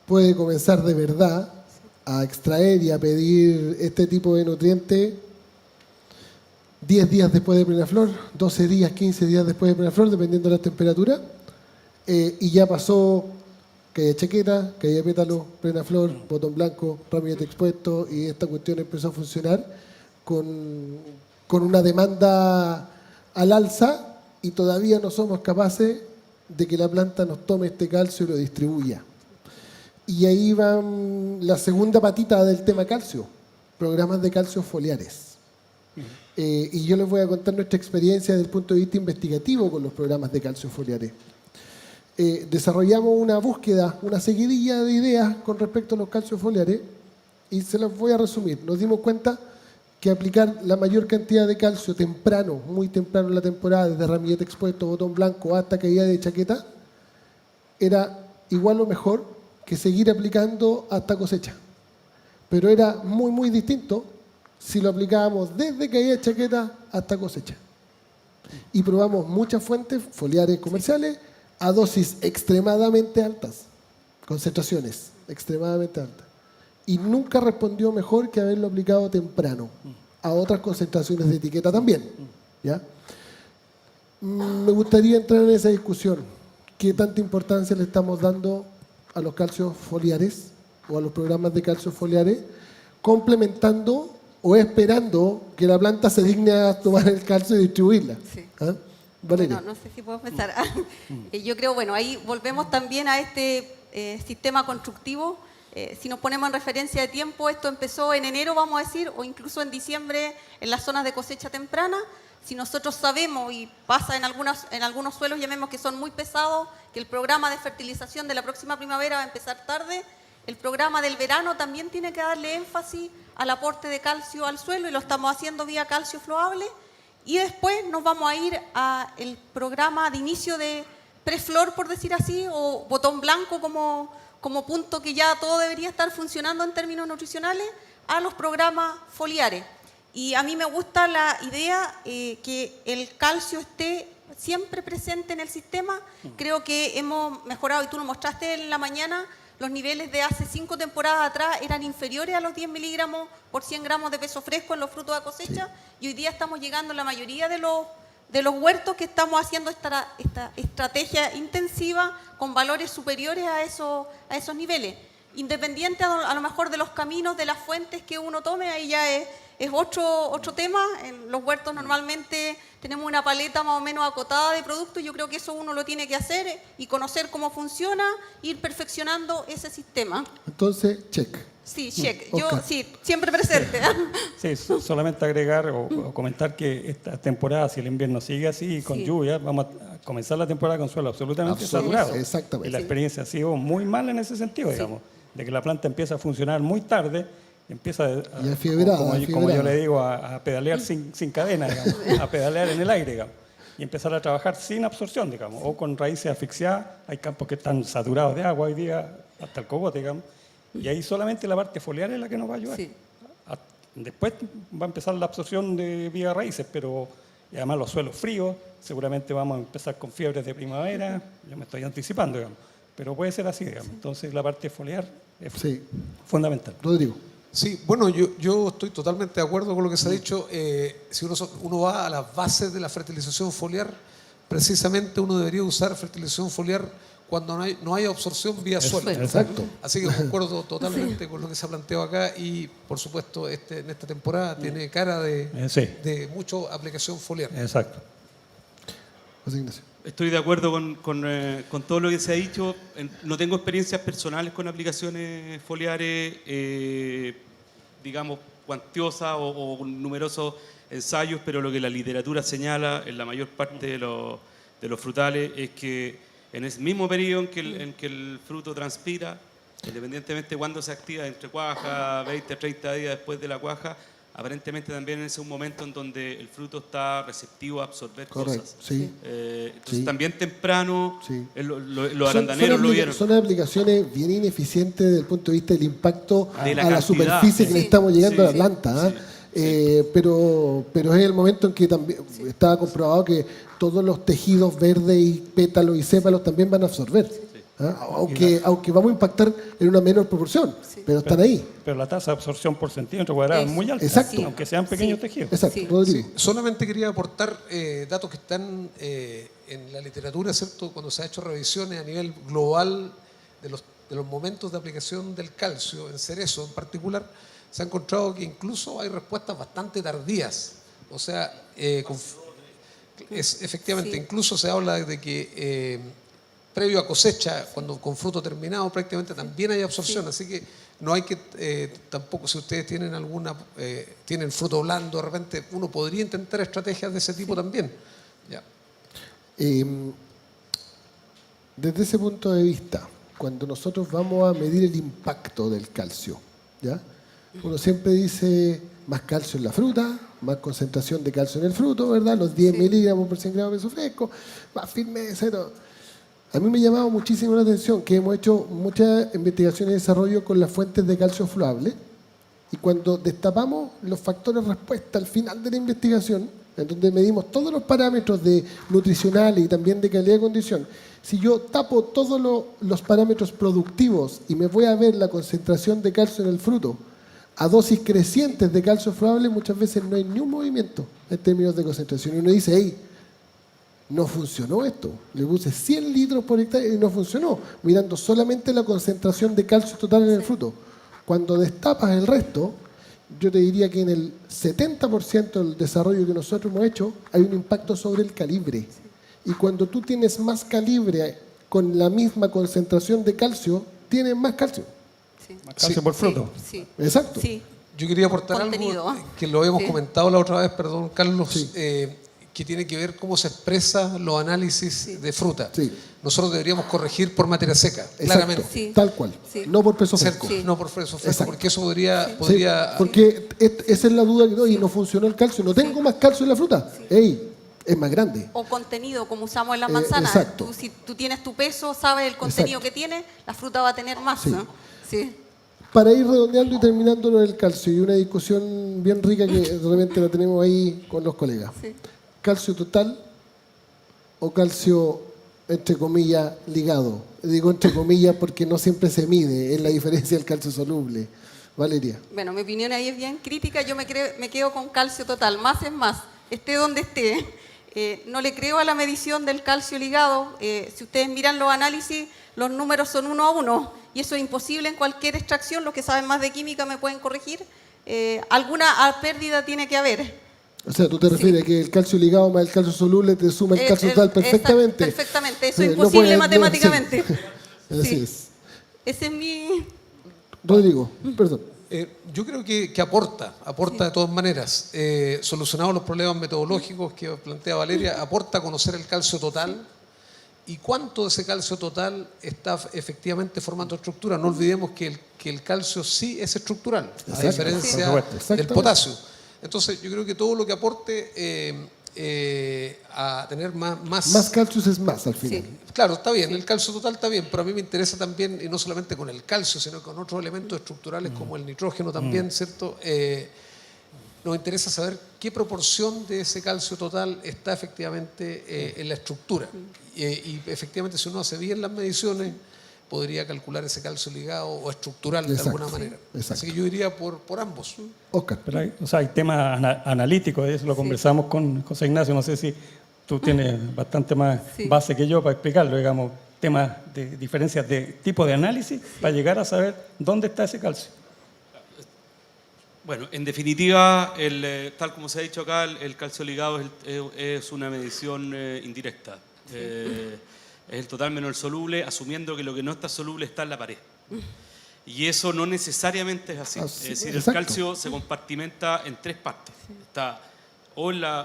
puede comenzar de verdad a extraer y a pedir este tipo de nutrientes 10 días después de plena flor, 12 días, 15 días después de plena flor, dependiendo de la temperatura, y ya pasó que haya chaqueta, que haya pétalo, plena flor, botón blanco, ramillete expuesto, y esta cuestión empezó a funcionar con una demanda al alza, y todavía no somos capaces de que la planta nos tome este calcio y lo distribuya. Y ahí va la segunda patita del tema calcio, programas de calcio foliares. Y yo les voy a contar nuestra experiencia desde el punto de vista investigativo con los programas de calcio foliares. Desarrollamos una búsqueda, una seguidilla de ideas con respecto a los calcios foliares, y se las voy a resumir. Nos dimos cuenta que aplicar la mayor cantidad de calcio temprano, muy temprano en la temporada, desde ramillete expuesto, botón blanco hasta caída de chaqueta, era igual o mejor que seguir aplicando hasta cosecha. Pero era muy, muy distinto si lo aplicábamos desde caída de chaqueta hasta cosecha. Y probamos muchas fuentes foliares comerciales a dosis extremadamente altas, concentraciones extremadamente altas. Y nunca respondió mejor que haberlo aplicado temprano, a otras concentraciones de etiqueta también. ¿Ya? Me gustaría entrar en esa discusión. ¿Qué tanta importancia le estamos dando a los calcios foliares o a los programas de calcios foliares, complementando o esperando que la planta se digne a tomar el calcio y distribuirla? Sí. ¿Ah? Valeria. Bueno, no sé si puedo empezar. Yo creo, bueno, ahí volvemos también a este sistema constructivo. Si nos ponemos en referencia de tiempo, esto empezó en enero, vamos a decir, o incluso en diciembre en las zonas de cosecha temprana. si nosotros sabemos, y pasa en algunos suelos, llamemos que son muy pesados, que el programa de fertilización de la próxima primavera va a empezar tarde, el programa del verano también tiene que darle énfasis al aporte de calcio al suelo y lo estamos haciendo vía calcio florable. Y después nos vamos a ir al programa de inicio de preflor, por decir así, o botón blanco como punto que ya todo debería estar funcionando en términos nutricionales, a los programas foliares. Y a mí me gusta la idea que el calcio esté siempre presente en el sistema. Creo que hemos mejorado, y tú lo mostraste en la mañana, los niveles de hace 5 temporadas atrás eran inferiores a los 10 miligramos por 100 gramos de peso fresco en los frutos a cosecha, y hoy día estamos llegando en la mayoría de los huertos que estamos haciendo esta estrategia intensiva con valores superiores a esos niveles. Independiente a lo mejor de los caminos, de las fuentes que uno tome, ahí ya es otro tema. En los huertos normalmente tenemos una paleta más o menos acotada de productos, y yo creo que eso uno lo tiene que hacer y conocer cómo funciona, ir perfeccionando ese sistema. Entonces, check. Sí, check. Ok. Yo sí, siempre presente. Sí, solamente agregar o comentar que esta temporada, si el invierno sigue así, con Sí. lluvia, vamos a comenzar la temporada con suelo absolutamente Absolutamente, saturado. exactamente. Y la experiencia ha sido muy mala en ese sentido, digamos, de que la planta empieza a funcionar muy tarde, empieza Y afiebrada, como yo afiebrada. le digo, a pedalear sin cadena, digamos, a pedalear en el aire, digamos, y empezar a trabajar sin absorción, digamos, o con raíces asfixiadas. Hay campos que están saturados de agua hoy día, hasta el cogote, digamos, y ahí solamente la parte foliar es la que nos va a ayudar. Sí. Después va a empezar la absorción de vía raíces, pero y además los suelos fríos, seguramente vamos a empezar con fiebres de primavera, yo me estoy anticipando, digamos, pero puede ser así, digamos. Entonces la parte foliar es Sí. fundamental. Rodrigo. Sí, bueno, yo estoy totalmente de acuerdo con lo que se ha dicho. Si uno va a las bases de la fertilización foliar, precisamente uno debería usar fertilización foliar cuando no hay absorción vía suelo. Exacto. Así que concuerdo totalmente con lo que se ha planteado acá, y por supuesto en esta temporada tiene cara Sí, de mucha aplicación foliar. exacto. José Ignacio. Estoy de acuerdo con todo lo que se ha dicho. No tengo experiencias personales con aplicaciones foliares, digamos, cuantiosas o con numerosos ensayos, pero lo que la literatura señala en la mayor parte de los frutales es que en ese mismo periodo en que el fruto transpira, independientemente de cuándo se activa, entre cuaja, 20, 30 días después de la cuaja, aparentemente también ese es un momento en donde el fruto está receptivo a absorber Correcto, cosas. sí. Entonces Sí. también temprano, Sí. los arandaneros lo vieron. Son aplicaciones bien ineficientes desde el punto de vista del impacto De la a la cantidad. superficie que Sí. le estamos llegando Sí. a la planta. ¿ah? Pero es el momento en que también está comprobado que todos los tejidos verdes y pétalos y sépalos también van a absorber. ¿ah? Aunque vamos a impactar en una menor proporción, pero están ahí. Pero la tasa de absorción por centímetro cuadrado es muy alta, Exacto. aunque sean pequeños tejidos. Exacto, Sí. Rodrigo. Solamente quería aportar datos que están en la literatura, ¿cierto? Cuando se ha hecho revisiones a nivel global de los momentos de aplicación del calcio, en cerezo en particular, se ha encontrado que incluso hay respuestas bastante tardías. O sea, efectivamente, Sí. incluso se habla de que previo a cosecha, cuando con fruto terminado, prácticamente también hay absorción. Así que no hay que tampoco, si ustedes tienen tienen fruto blando, de repente uno podría intentar estrategias de ese tipo también. Ya. Desde ese punto de vista, cuando nosotros vamos a medir el impacto del calcio, ¿ya? Uno siempre dice más calcio en la fruta, más concentración de calcio en el fruto, ¿verdad? Los 10 miligramos por 100 gramos de peso fresco, más firmeza y todo. A mí me ha llamado muchísimo la atención que hemos hecho muchas investigaciones y desarrollo con las fuentes de calcio florable, y cuando destapamos los factores respuesta al final de la investigación, en donde medimos todos los parámetros nutricionales y también de calidad de condición, si yo tapo todos los parámetros productivos y me voy a ver la concentración de calcio en el fruto a dosis crecientes de calcio florable, muchas veces no hay ni un movimiento en términos de concentración. Y uno dice, hey, no funcionó esto. Le puse 100 litros por hectárea y no funcionó, mirando solamente la concentración de calcio total en el fruto. Cuando destapas el resto, yo te diría que en el 70% del desarrollo que nosotros hemos hecho hay un impacto sobre el calibre. Y cuando tú tienes más calibre con la misma concentración de calcio, tienes más calcio. Sí. Más calcio por fruto. Sí. Exacto. Sí. Yo quería aportar Contenido, algo ¿ah? que lo habíamos Sí. comentado la otra vez, perdón, Carlos. Sí. que tiene que ver cómo se expresan los análisis de fruta. Sí. Nosotros deberíamos corregir por materia seca, Exacto, claramente. Sí. tal cual. Sí. No por peso ¿Cierto? fresco. No por peso fresco, Exacto. porque eso podría... Sí, podría porque esa es la duda que doy, y no funcionó el calcio. No tengo más calcio en la fruta. ¡Ey! Es más grande. O contenido, como usamos en las manzanas. exacto. Si tú tienes tu peso, sabes el contenido Exacto. que tiene, la fruta va a tener más. Sí. ¿No? Sí. Para ir redondeando y terminando lo del calcio, y una discusión bien rica que de repente la tenemos ahí con los colegas. Sí. ¿Calcio total o calcio, entre comillas, ligado? Digo entre comillas porque no siempre se mide, es la diferencia del calcio soluble. Valeria. Bueno, mi opinión ahí es bien crítica. Yo me quedo con calcio total. Más es más. Esté donde esté. No le creo a la medición del calcio ligado. Si ustedes miran los análisis, los números son 1 a 1. Y eso es imposible en cualquier extracción. Los que saben más de química me pueden corregir. Alguna pérdida tiene que haber. O sea, tú te refieres a que el calcio ligado más el calcio soluble te suma el calcio total perfectamente. Perfectamente. Eso es No imposible puede- no, matemáticamente. sí. Así Sí. es. Ese es mi... Rodrigo, perdón. Yo creo que aporta de todas maneras. Solucionados los problemas metodológicos que plantea Valeria, aporta a conocer el calcio total y cuánto de ese calcio total está efectivamente formando estructura. No olvidemos que el calcio sí es estructural, a Exacto, diferencia por supuesto, del exactamente. potasio. Entonces, yo creo que todo lo que aporte a tener Más calcios es más al final. Sí. Claro, está bien, el calcio total está bien, pero a mí me interesa también, y no solamente con el calcio, sino con otros elementos estructurales como el nitrógeno también, ¿cierto? Nos interesa saber qué proporción de ese calcio total está efectivamente en la estructura. Y efectivamente, si uno hace bien las mediciones, podría calcular ese calcio ligado o estructural de Exacto, alguna manera. exacto. Así que yo iría por ambos. Oscar. Pero hay temas analíticos, eso lo conversamos con José Ignacio, no sé si tú tienes bastante más Sí. base que yo para explicarlo, digamos, temas de diferencias de tipo de análisis para llegar a saber dónde está ese calcio. Bueno, en definitiva, tal como se ha dicho acá, el calcio ligado es una medición indirecta. Es el total menos el soluble, asumiendo que lo que no está soluble está en la pared. Y eso no necesariamente es así. Así, Es decir, exacto. el calcio se compartimenta en 3 partes. Está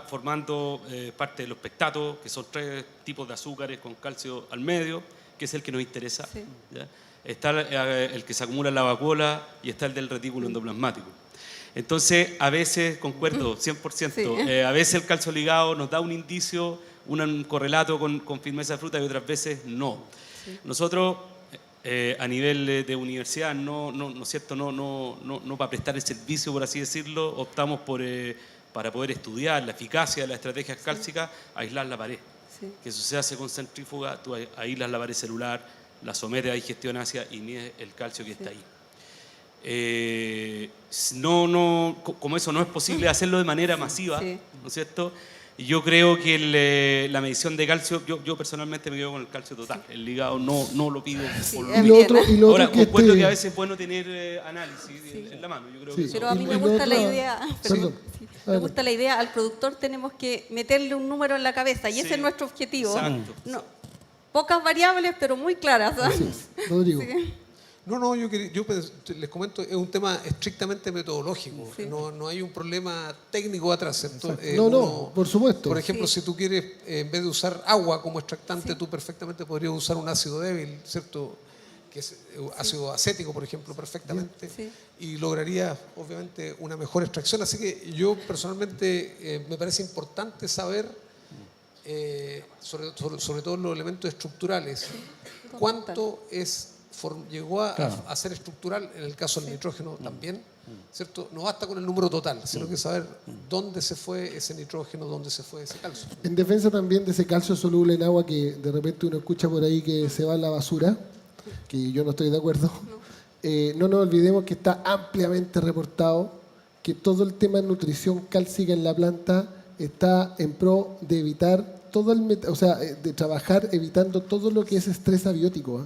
formando parte de los pectatos, que son 3 tipos de azúcares con calcio al medio, que es el que nos interesa. Sí. ¿Ya? Está el que se acumula en la vacuola y está el del retículo endoplasmático. Entonces, a veces, concuerdo 100%, Sí. a veces el calcio ligado nos da un indicio, un correlato con firmeza de fruta y otras veces no. Sí. Nosotros, a nivel de universidad, no es cierto, no para prestar el servicio, por así decirlo, optamos para poder estudiar la eficacia de las estrategias cálcicas, aislar la pared. Sí. Que eso se hace con centrífuga, tú aíslas la pared celular, la sometes a digestión ácida y mides el calcio que está ahí. Como eso no es posible hacerlo de manera masiva, Sí. ¿no es cierto? Yo creo que la medición de calcio, yo personalmente me quedo con el calcio total. El ligado no lo pido. Por es Y lo bien. otro, y lo Ahora, otro que concuerdo este- que a veces es bueno tener análisis en la mano. Yo creo Sí. que eso- Pero a mí Y me lo gusta la otro- idea, Perdón. sí, me Adelante. gusta la idea, al productor tenemos que meterle un número en la cabeza y Sí. ese es nuestro objetivo. Exacto. No, pocas variables, pero muy claras. ¿Ah? Así es. Rodrigo. Sí. No, yo les comento, es un tema estrictamente metodológico. Sí. No hay un problema técnico atrás, ¿cierto? No, por supuesto. Por ejemplo, Sí. si tú quieres, en vez de usar agua como extractante, tú perfectamente podrías usar un ácido débil, ¿cierto? Que es ácido acético, por ejemplo, perfectamente. Sí. Y lograrías, obviamente, una mejor extracción. Así que yo personalmente me parece importante saber, sobre todo los elementos estructurales, cuánto llegó a ser estructural, en el caso del nitrógeno también, ¿cierto? No basta con el número total, sino que saber dónde se fue ese nitrógeno, dónde se fue ese calcio. En defensa también de ese calcio soluble en agua que de repente uno escucha por ahí que se va a la basura, que yo no estoy de acuerdo, no nos olvidemos que está ampliamente reportado que todo el tema de nutrición cálcica en la planta está en pro de evitar de trabajar evitando todo lo que es estrés abiótico. ¿Eh?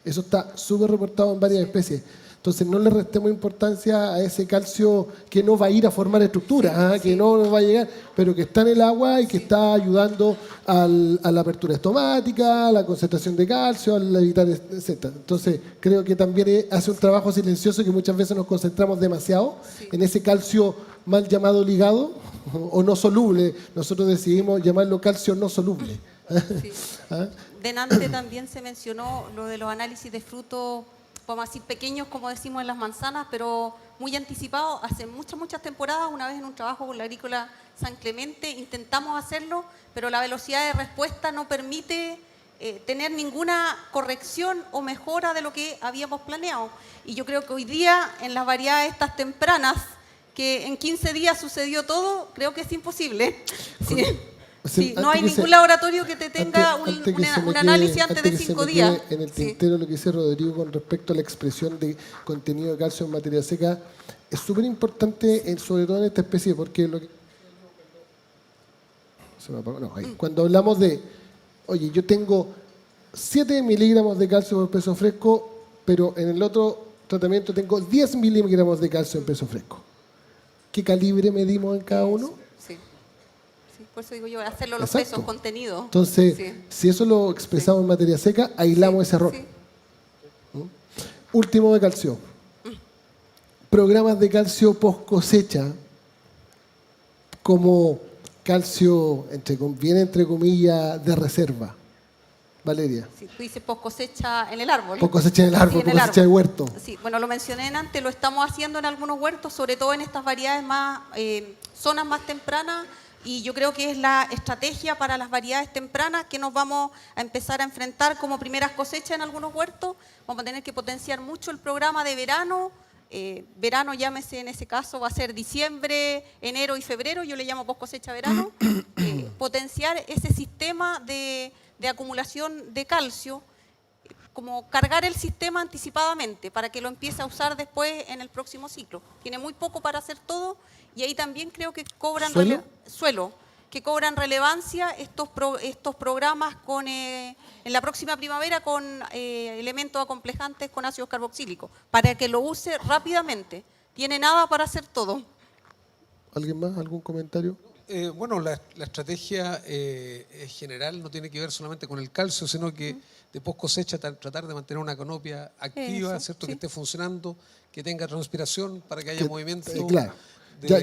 Eso está súper reportado en varias especies. Entonces no le restemos importancia a ese calcio que no va a ir a formar estructura, que no nos va a llegar, pero que está en el agua y que está ayudando a la apertura estomática, a la concentración de calcio, al evitar, etc. Entonces creo que también hace un trabajo silencioso que muchas veces nos concentramos demasiado en ese calcio mal llamado ligado o no soluble. Nosotros decidimos llamarlo calcio no soluble. Sí. Delante también se mencionó lo de los análisis de frutos, vamos a decir pequeños como decimos en las manzanas, pero muy anticipados. Hace muchas temporadas, una vez en un trabajo con la Agrícola San Clemente, intentamos hacerlo, pero la velocidad de respuesta no permite tener ninguna corrección o mejora de lo que habíamos planeado. Y yo creo que hoy día, en las variedades estas tempranas, que en 15 días sucedió todo, creo que es imposible. Sí. Sí, no hay ningún laboratorio que te tenga un análisis antes de 5 días. En el tintero lo que dice Rodrigo con respecto a la expresión de contenido de calcio en materia seca es súper importante, sobre todo en esta especie, porque lo que... Se me apagó. No, ahí. Cuando hablamos de, oye, yo tengo 7 miligramos de calcio por peso fresco, pero en el otro tratamiento tengo 10 miligramos de calcio en peso fresco. ¿Qué calibre medimos en cada uno? Por eso digo yo, hacerlo los pesos, contenido. Entonces, si eso lo expresamos en materia seca, aislamos ese error. Último de calcio. Programas de calcio post cosecha, como calcio, bien entre comillas, de reserva. Valeria. Sí, tú dices post cosecha en el árbol. Post cosecha en el árbol, post cosecha de huerto. Sí, bueno, lo mencioné antes, lo estamos haciendo en algunos huertos, sobre todo en estas variedades más, zonas más tempranas. Y yo creo que es la estrategia para las variedades tempranas que nos vamos a empezar a enfrentar como primeras cosechas en algunos huertos. Vamos a tener que potenciar mucho el programa de verano. Verano, llámese en ese caso, va a ser diciembre, enero y febrero. Yo le llamo post cosecha verano. Potenciar ese sistema de acumulación de calcio, como cargar el sistema anticipadamente para que lo empiece a usar después en el próximo ciclo. Tiene muy poco para hacer todo. Y ahí también creo que cobran que cobran relevancia estos programas con, en la próxima primavera con elementos acomplejantes con ácidos carboxílicos, para que lo use rápidamente. Tiene nada para hacer todo. ¿Alguien más? ¿Algún comentario? Bueno, la estrategia general no tiene que ver solamente con el calcio, sino que de post cosecha tratar de mantener una canopia activa, ¿cierto? Que esté funcionando, que tenga transpiración para que haya movimiento. Claro.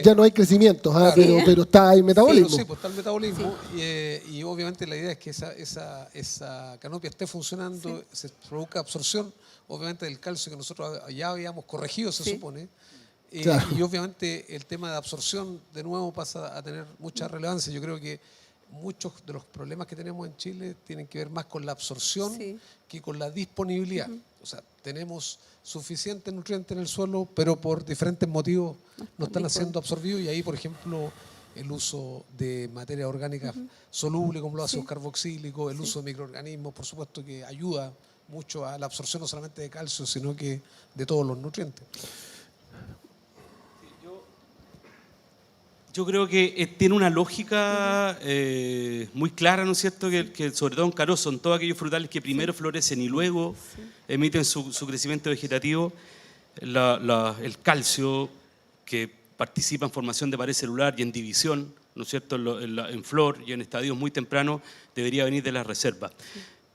Ya no hay crecimiento, claro. pero está el metabolismo. Sí, pues está el metabolismo y obviamente la idea es que esa canopia esté funcionando, se produzca absorción, obviamente del calcio que nosotros ya habíamos corregido, se supone. Claro. Y obviamente el tema de absorción de nuevo pasa a tener mucha relevancia. Yo creo que muchos de los problemas que tenemos en Chile tienen que ver más con la absorción que con la disponibilidad. O sea, tenemos suficiente nutriente en el suelo, pero por diferentes motivos no están siendo absorbidos, y ahí, por ejemplo, el uso de materia orgánica soluble como los ácidos carboxílicos, el uso de microorganismos, por supuesto que ayuda mucho a la absorción no solamente de calcio, sino que de todos los nutrientes. Yo creo que tiene una lógica muy clara, ¿no es cierto?, que sobre todo en Caró son todos aquellos frutales que primero florecen y luego emiten su crecimiento vegetativo. El calcio, que participa en formación de pared celular y en división, ¿no es cierto?, en flor y en estadios muy tempranos, debería venir de la reserva.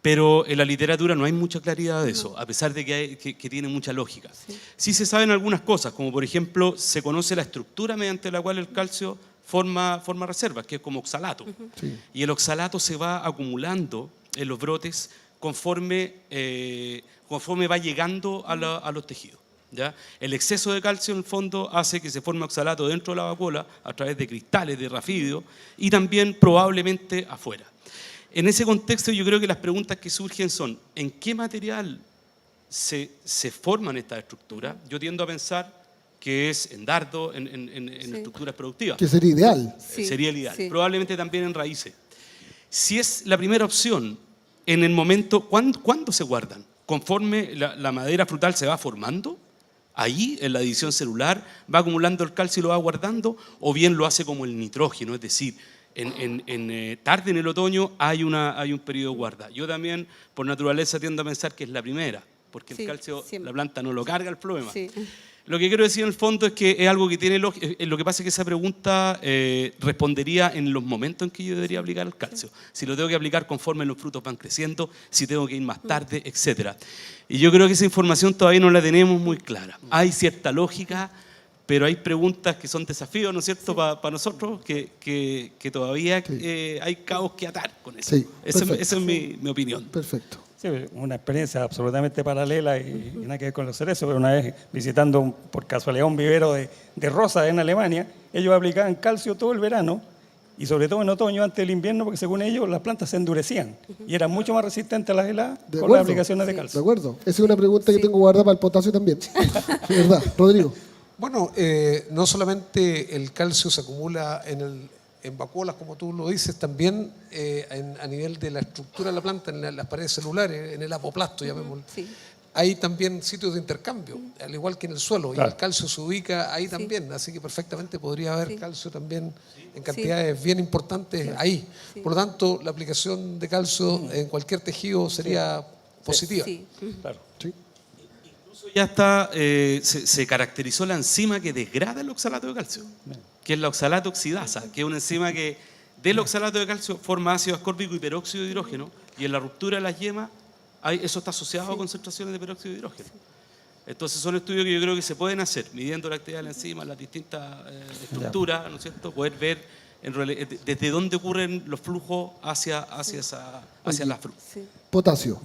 Pero en la literatura no hay mucha claridad de eso, a pesar de que tiene mucha lógica. Sí se saben algunas cosas, como por ejemplo, se conoce la estructura mediante la cual el calcio forma reservas, que es como oxalato. Y el oxalato se va acumulando en los brotes conforme va llegando a los tejidos. ¿Ya? El exceso de calcio en el fondo hace que se forme oxalato dentro de la vacuola a través de cristales de rafidio y también probablemente afuera. En ese contexto yo creo que las preguntas que surgen son: ¿en qué material se forman estas estructuras? Yo tiendo a pensar que es en dardo, en estructuras productivas. Que sería ideal. Sería el ideal. Probablemente también en raíces. Si es la primera opción, en el momento, ¿cuándo se guardan? ¿Conforme la madera frutal se va formando? Ahí, en la división celular, va acumulando el calcio y lo va guardando, o bien lo hace como el nitrógeno, es decir, tarde en el otoño hay un periodo de guarda. Yo también, por naturaleza, tiendo a pensar que es la primera, porque Sí, el calcio siempre. la planta no lo carga el problema. Sí. Lo que quiero decir en el fondo es que es algo que tiene lógica. Lo que pasa es que esa pregunta respondería en los momentos en que yo debería aplicar el calcio. Si lo tengo que aplicar conforme los frutos van creciendo, si tengo que ir más tarde, etc. Y yo creo que esa información todavía no la tenemos muy clara. Hay cierta lógica, pero hay preguntas que son desafíos, ¿no es cierto?, para nosotros, que todavía hay cabos que atar con eso. Sí, Esa perfecto. es mi opinión. Perfecto. Sí, una experiencia absolutamente paralela y nada que ver con los cerezos, pero una vez visitando por casualidad un vivero de rosas en Alemania, ellos aplicaban calcio todo el verano y sobre todo en otoño antes del invierno, porque según ellos las plantas se endurecían y eran mucho más resistentes a las heladas De con acuerdo. las aplicaciones de De calcio. acuerdo. Esa es una pregunta que tengo guardada para el potasio también. De verdad. Rodrigo. Bueno, no solamente el calcio se acumula en vacuolas, como tú lo dices, también a nivel de la estructura de la planta, en las paredes celulares, en el apoplasto, llamémoslo. Sí. Hay también sitios de intercambio, al igual que en el suelo, Claro. y el calcio se ubica ahí también, así que perfectamente podría haber Sí. calcio también en cantidades bien importantes ahí. Sí. Por lo tanto, la aplicación de calcio en cualquier tejido sería positiva. Sí. Claro. Sí. Ya está, se caracterizó la enzima que degrada el oxalato de calcio, que es la oxalato oxidasa, que es una enzima que del oxalato de calcio forma ácido ascórbico y peróxido de hidrógeno, y en la ruptura de las yemas eso está asociado a concentraciones de peróxido de hidrógeno. Entonces son estudios que yo creo que se pueden hacer, midiendo la actividad de la enzima, las distintas estructuras, ¿no es cierto? Poder ver desde dónde ocurren los flujos hacia la fruta. Sí. Potasio.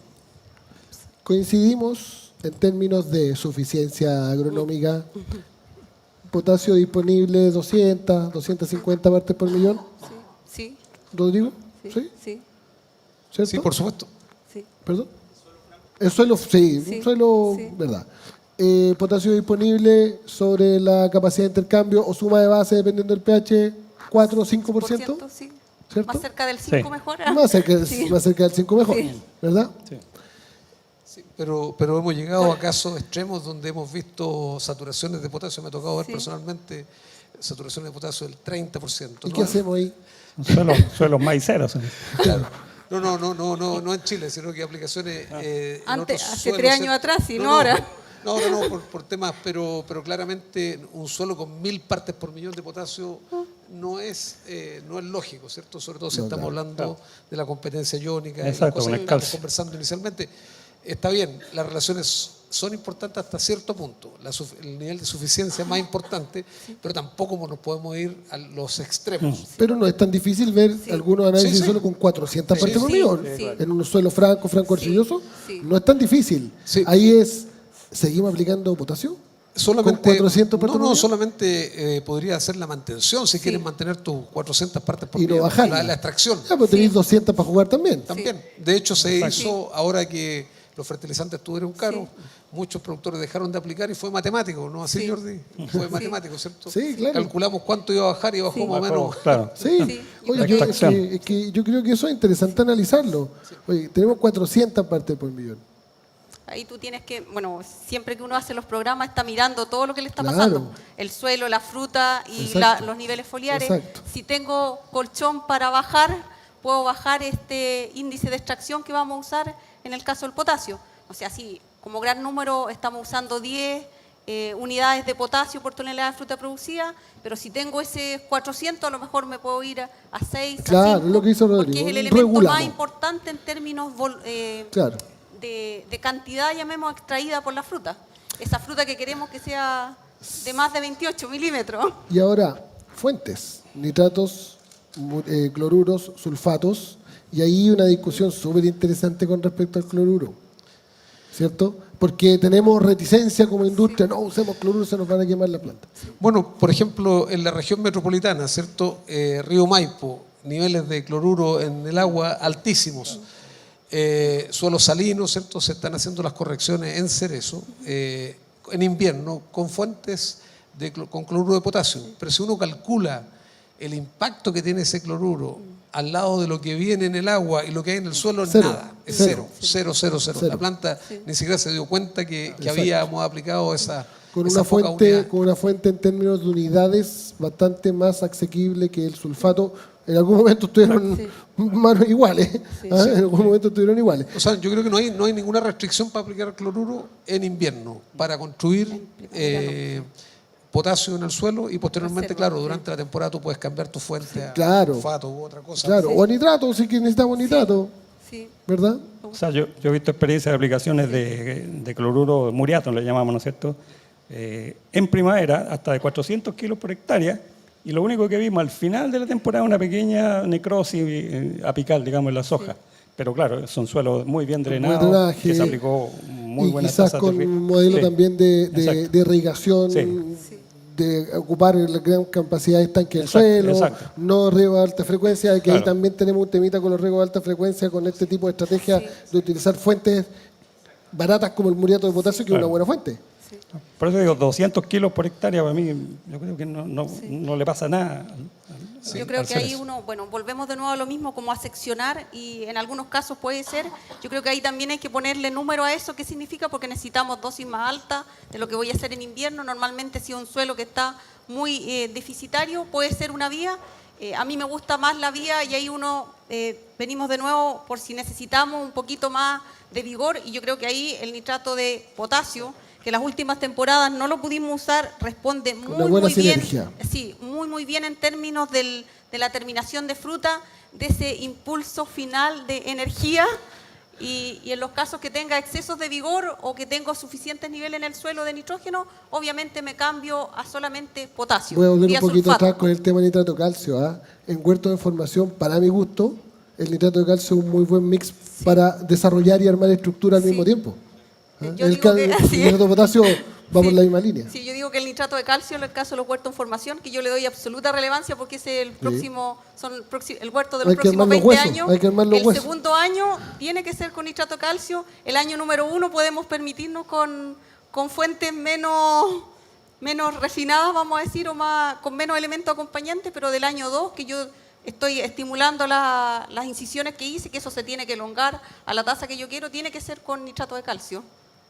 Coincidimos en términos de suficiencia agronómica. Potasio disponible 200, 250 partes por millón. Sí. Rodrigo. Sí. ¿Sí? Sí. ¿Cierto? Sí, por supuesto. Sí. ¿Perdón? El suelo, sí, Sí, un suelo, sí. verdad. Potasio disponible sobre la capacidad de intercambio o suma de base dependiendo del pH, 4 o 5%. Sí. ¿Cierto? Más cerca del 5 Sí. mejor. Más cerca, Sí. más cerca del 5 mejor, Sí. ¿verdad? Sí. Sí, pero hemos llegado a casos extremos donde hemos visto saturaciones de potasio. Me ha tocado ver Sí. personalmente saturaciones de potasio del 30%. ¿Y ¿no? qué hacemos ahí? Suelos maiceros. Claro. No en Chile, sino que aplicaciones en Antes, otros hace suelos, 3 años ¿cierto? atrás, y no ahora. No, por temas, pero claramente un suelo con 1000 partes por millón de potasio no es lógico, ¿cierto? Sobre todo si No, estamos claro, hablando de la competencia iónica y las Exacto, cosas con que el estábamos calcio. conversando inicialmente. Está bien, las relaciones son importantes hasta cierto punto. El nivel de suficiencia es más importante, pero tampoco nos podemos ir a los extremos. Pero no es tan difícil ver algunos análisis Sí, sí. solo con 400 Sí, partes por sí, millón. sí. En un suelo franco arcilloso, sí. no es tan difícil. Sí. Ahí es, ¿seguimos aplicando potasio? Solamente, ¿Con 400 partes por millón? solamente podría hacer la mantención si quieres mantener tus 400 partes por Y no millón. bajarla. La extracción. Ya, pues tenéis 200 para jugar también. También. De hecho, se hizo, ahora que los fertilizantes estuvieron caros, muchos productores dejaron de aplicar y fue matemático, ¿no así, Sí. Jordi? Fue matemático, ¿cierto? Sí, claro. Calculamos cuánto iba a bajar y bajó Sí. más o menos. Claro. Sí, Sí. oye, La yo, extracción. es que yo creo que eso es interesante analizarlo. Oye, tenemos 400 partes por millón. Ahí tú tienes que, bueno, siempre que uno hace los programas está mirando todo lo que le está Claro. pasando. El suelo, la fruta y Exacto. los niveles foliares. Exacto. Si tengo colchón para bajar, puedo bajar este índice de extracción que vamos a usar en el caso del potasio. O sea, si como gran número estamos usando 10 unidades de potasio por tonelada de fruta producida, pero si tengo ese 400, a lo mejor me puedo ir a 6, Claro, a 5, lo que hizo Rodrigo, porque es el elemento regulamos. más importante en términos Claro. de cantidad, llamemos, extraída por la fruta. Esa fruta que queremos que sea de más de 28 milímetros. Y ahora, fuentes, nitratos, cloruros, sulfatos, y ahí una discusión súper interesante con respecto al cloruro, ¿cierto? Porque tenemos reticencia como industria, no usemos cloruro, se nos van a quemar la planta. Bueno, por ejemplo, en la región metropolitana, ¿cierto? Río Maipo, niveles de cloruro en el agua altísimos. Suelos salinos, ¿cierto? Se están haciendo las correcciones en cerezo en invierno con fuentes con cloruro de potasio. Pero si uno calcula el impacto que tiene ese cloruro al lado de lo que viene en el agua y lo que hay en el suelo, es Cero. nada. Es Cero. cero. La planta ni siquiera se dio cuenta que Exacto. habíamos aplicado esa Con esa una, poca fuente, unidad. con una fuente en términos de unidades bastante más asequible que el sulfato, En algún momento estuvieron manos iguales. ¿Ah? En algún momento estuvieron iguales. O sea, yo creo que no hay ninguna restricción para aplicar cloruro en invierno, para construir potasio en el suelo y posteriormente, claro, durante la temporada tú puedes cambiar tu fuente a fosfato u otra cosa. Claro, o a nitrato, si que necesitamos nitrato, ¿verdad? O sea, yo he visto experiencias de aplicaciones de cloruro muriato, le llamamos, ¿no es cierto? En primavera, hasta de 400 kilos por hectárea, y lo único que vimos al final de la temporada una pequeña necrosis apical, digamos, en la soja. Pero claro, son suelos muy bien drenados, que se aplicó muy buena tasa. Y quizás con un modelo también de irrigación, de ocupar la gran capacidad de estanque del suelo, no riego de alta frecuencia, que ahí también tenemos un temita con los riegos de alta frecuencia, con este tipo de estrategia de utilizar fuentes baratas como el muriato de potasio, que es una buena fuente. Por eso digo, 200 kilos por hectárea, para mí, yo creo que no le pasa nada. Yo creo que ahí uno, bueno, volvemos de nuevo a lo mismo, como a seccionar, y en algunos casos puede ser, yo creo que ahí también hay que ponerle número a eso, qué significa, porque necesitamos dosis más altas de lo que voy a hacer en invierno. Normalmente si es un suelo que está muy deficitario, puede ser una vía. A mí me gusta más la vía, y ahí uno, venimos de nuevo por si necesitamos un poquito más de vigor, y yo creo que ahí el nitrato de potasio, que las últimas temporadas no lo pudimos usar, responde muy bien. Sí, muy bien en términos de la terminación de fruta, de ese impulso final de energía, y en los casos que tenga excesos de vigor o que tengo suficientes niveles en el suelo de nitrógeno, obviamente me cambio a solamente potasio. Voy a volver un poquito atrás con el tema nitrato calcio. En huertos de formación, para mi gusto, el nitrato de calcio es un muy buen mix para desarrollar y armar estructura al mismo tiempo. El nitrato de potasio va por la misma línea. Sí, yo digo que el nitrato de calcio, en el caso de los huertos en formación, que yo le doy absoluta relevancia porque es el próximo, el huerto de los próximos 20 años. El segundo año tiene que ser con nitrato de calcio. El año número 1 podemos permitirnos con fuentes menos refinadas, vamos a decir, o con menos elementos acompañantes, pero del año 2, que yo estoy estimulando las incisiones que hice, que eso se tiene que elongar a la tasa que yo quiero, tiene que ser con nitrato de calcio.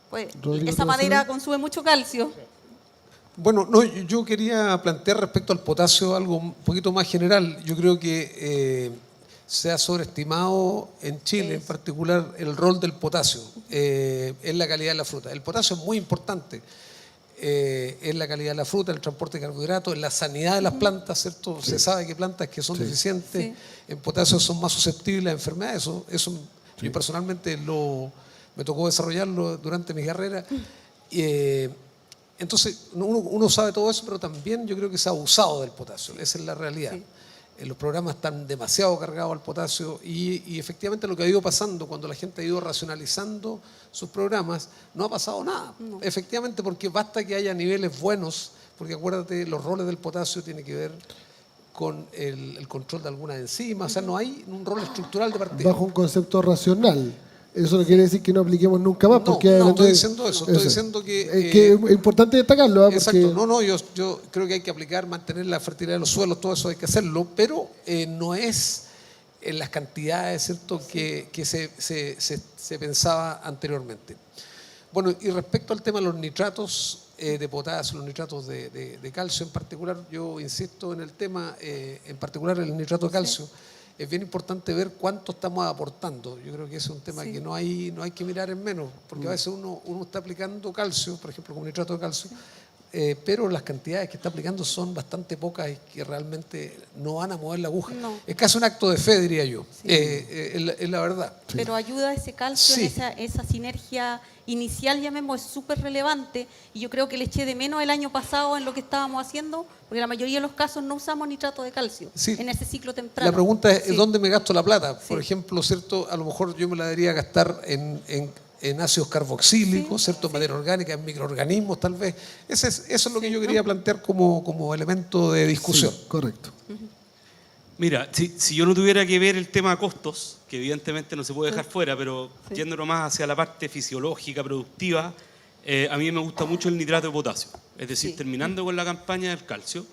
Pues esa madera consume mucho calcio. Bueno, no, yo quería plantear respecto al potasio algo un poquito más general. Yo creo que se ha sobreestimado en Chile, en particular, el rol del potasio en la calidad de la fruta. El potasio es muy importante en la calidad de la fruta, en el transporte de carbohidratos, en la sanidad de las plantas, ¿cierto? Se sabe que plantas que son deficientes en potasio son más susceptibles a enfermedades. Eso yo personalmente me tocó desarrollarlo durante mi carrera. Entonces, uno sabe todo eso, pero también yo creo que se ha abusado del potasio. Esa es la realidad. Los programas están demasiado cargados al potasio y efectivamente lo que ha ido pasando cuando la gente ha ido racionalizando sus programas, no ha pasado nada. No. Efectivamente, porque basta que haya niveles buenos, porque acuérdate, los roles del potasio tienen que ver con el control de algunas enzimas, o sea, no hay un rol estructural de partida. Bajo un concepto racional. Eso no quiere decir que no apliquemos nunca más. Porque no estoy diciendo eso. Estoy diciendo que es importante destacarlo. Exacto. Yo creo que hay que aplicar, mantener la fertilidad de los suelos, todo eso hay que hacerlo, pero no es en las cantidades, ¿cierto?, que se pensaba anteriormente. Bueno, y respecto al tema de los nitratos de potasio, los nitratos de calcio en particular, yo insisto en el tema, en particular el nitrato de calcio. Es bien importante ver cuánto estamos aportando. Yo creo que ese es un tema que no hay que mirar en menos, porque a veces uno está aplicando calcio, por ejemplo, con nitrato de calcio, pero las cantidades que está aplicando son bastante pocas y que realmente no van a mover la aguja. No. Es casi un acto de fe, diría yo, es la verdad. Pero ayuda ese calcio en esa sinergia inicial, llamemos, es súper relevante, y yo creo que le eché de menos el año pasado en lo que estábamos haciendo, porque la mayoría de los casos no usamos nitrato de calcio en ese ciclo temprano. La pregunta es, ¿dónde me gasto la plata? Por ejemplo, ¿cierto? A lo mejor yo me la debería gastar en ácidos carboxílicos, ¿cierto? Madera orgánica, en microorganismos, tal vez. Eso es lo que yo quería plantear como elemento de discusión. Sí, correcto. Mira, si yo no tuviera que ver el tema de costos, que evidentemente no se puede dejar fuera, pero yéndonos más hacia la parte fisiológica, productiva, a mí me gusta mucho el nitrato de potasio. Es decir, terminando con la campaña del calcio,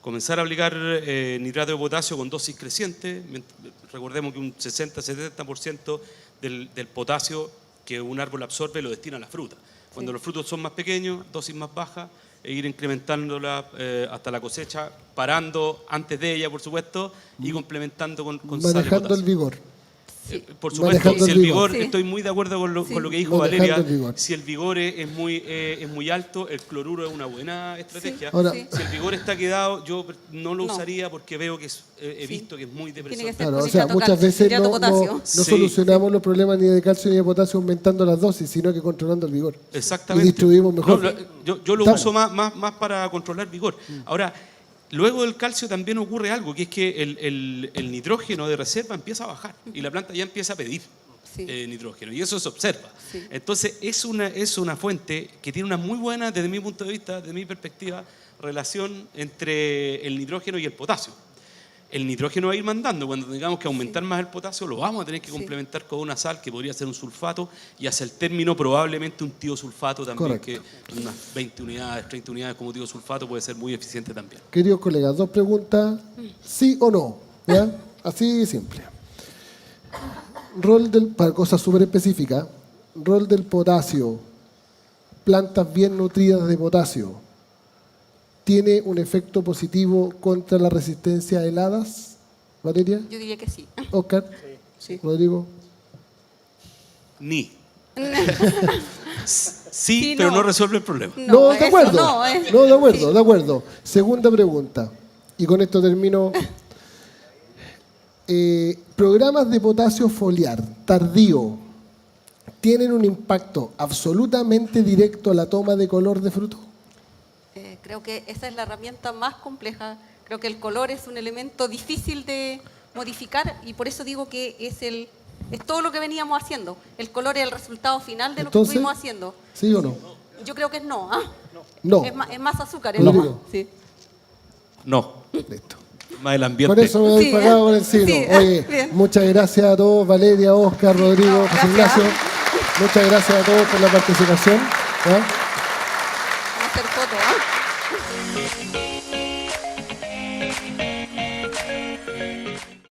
comenzar a aplicar nitrato de potasio con dosis crecientes. Recordemos que un 60-70% del potasio que un árbol absorbe lo destina a la fruta. Cuando los frutos son más pequeños, dosis más bajas, e ir incrementándola hasta la cosecha, parando antes de ella, por supuesto, y complementando con sal de Manejando potasio. el vigor. Por supuesto, Manejando si el el vigor. vigor, Sí. estoy muy de acuerdo con lo que dijo Manejando Valeria, el vigor. si el vigor es muy alto, el cloruro es una buena estrategia. Ahora- Sí. Si el vigor está quedado, yo no lo No. usaría porque veo que he Sí. visto que es muy Tiene depresor. que ser Claro, con o sea, hidrato muchas calcio, veces hidrato no potasio. Sí. solucionamos los problemas ni de calcio ni de potasio aumentando las dosis, sino que controlando el vigor. Exactamente. Y distribuimos mejor. No, yo lo Estamos. uso más para controlar vigor. Ahora, luego del calcio también ocurre algo, que es que el nitrógeno de reserva empieza a bajar y la planta ya empieza a pedir Sí. nitrógeno, y eso se observa. Sí. Entonces, es una fuente que tiene una muy buena, desde mi punto de vista, desde mi perspectiva, relación entre el nitrógeno y el potasio. El nitrógeno va a ir mandando, cuando tengamos que aumentar más el potasio, lo vamos a tener que Sí. complementar con una sal que podría ser un sulfato, y hacia el término probablemente un tiosulfato también, Correcto. que unas 20 unidades, 30 unidades como tiosulfato puede ser muy eficiente también. Queridos colegas, 2 preguntas, sí o no, ¿ya? Así de simple. Para cosas súper específicas, rol del potasio, plantas bien nutridas de potasio, ¿tiene un efecto positivo contra la resistencia a heladas? Valeria, Yo diría que sí. Oscar, Sí. Rodrigo. Ni. Sí, Sí, pero no. no resuelve el problema. No, de eso acuerdo. no, No, de acuerdo, Sí. de acuerdo. Segunda pregunta, y con esto termino. Programas de potasio foliar tardío tienen un impacto absolutamente directo a la toma de color de fruto. Creo que esa es la herramienta más compleja. Creo que el color es un elemento difícil de modificar y por eso digo que es todo lo que veníamos haciendo. El color es el resultado final de lo que Entonces, estuvimos haciendo. ¿Sí o no? Yo creo que es no. ¿Ah? No. Es más azúcar. No. más. Sí. No, Listo. más el ambiente. Con eso me doy Sí, pagado por encima. sí, Oye, bien. muchas gracias a todos, Valeria, Oscar, Rodrigo, José gracias. Ignacio. Muchas gracias a todos por la participación. ¿Ya? Vamos a hacer fotos. ¿Ah?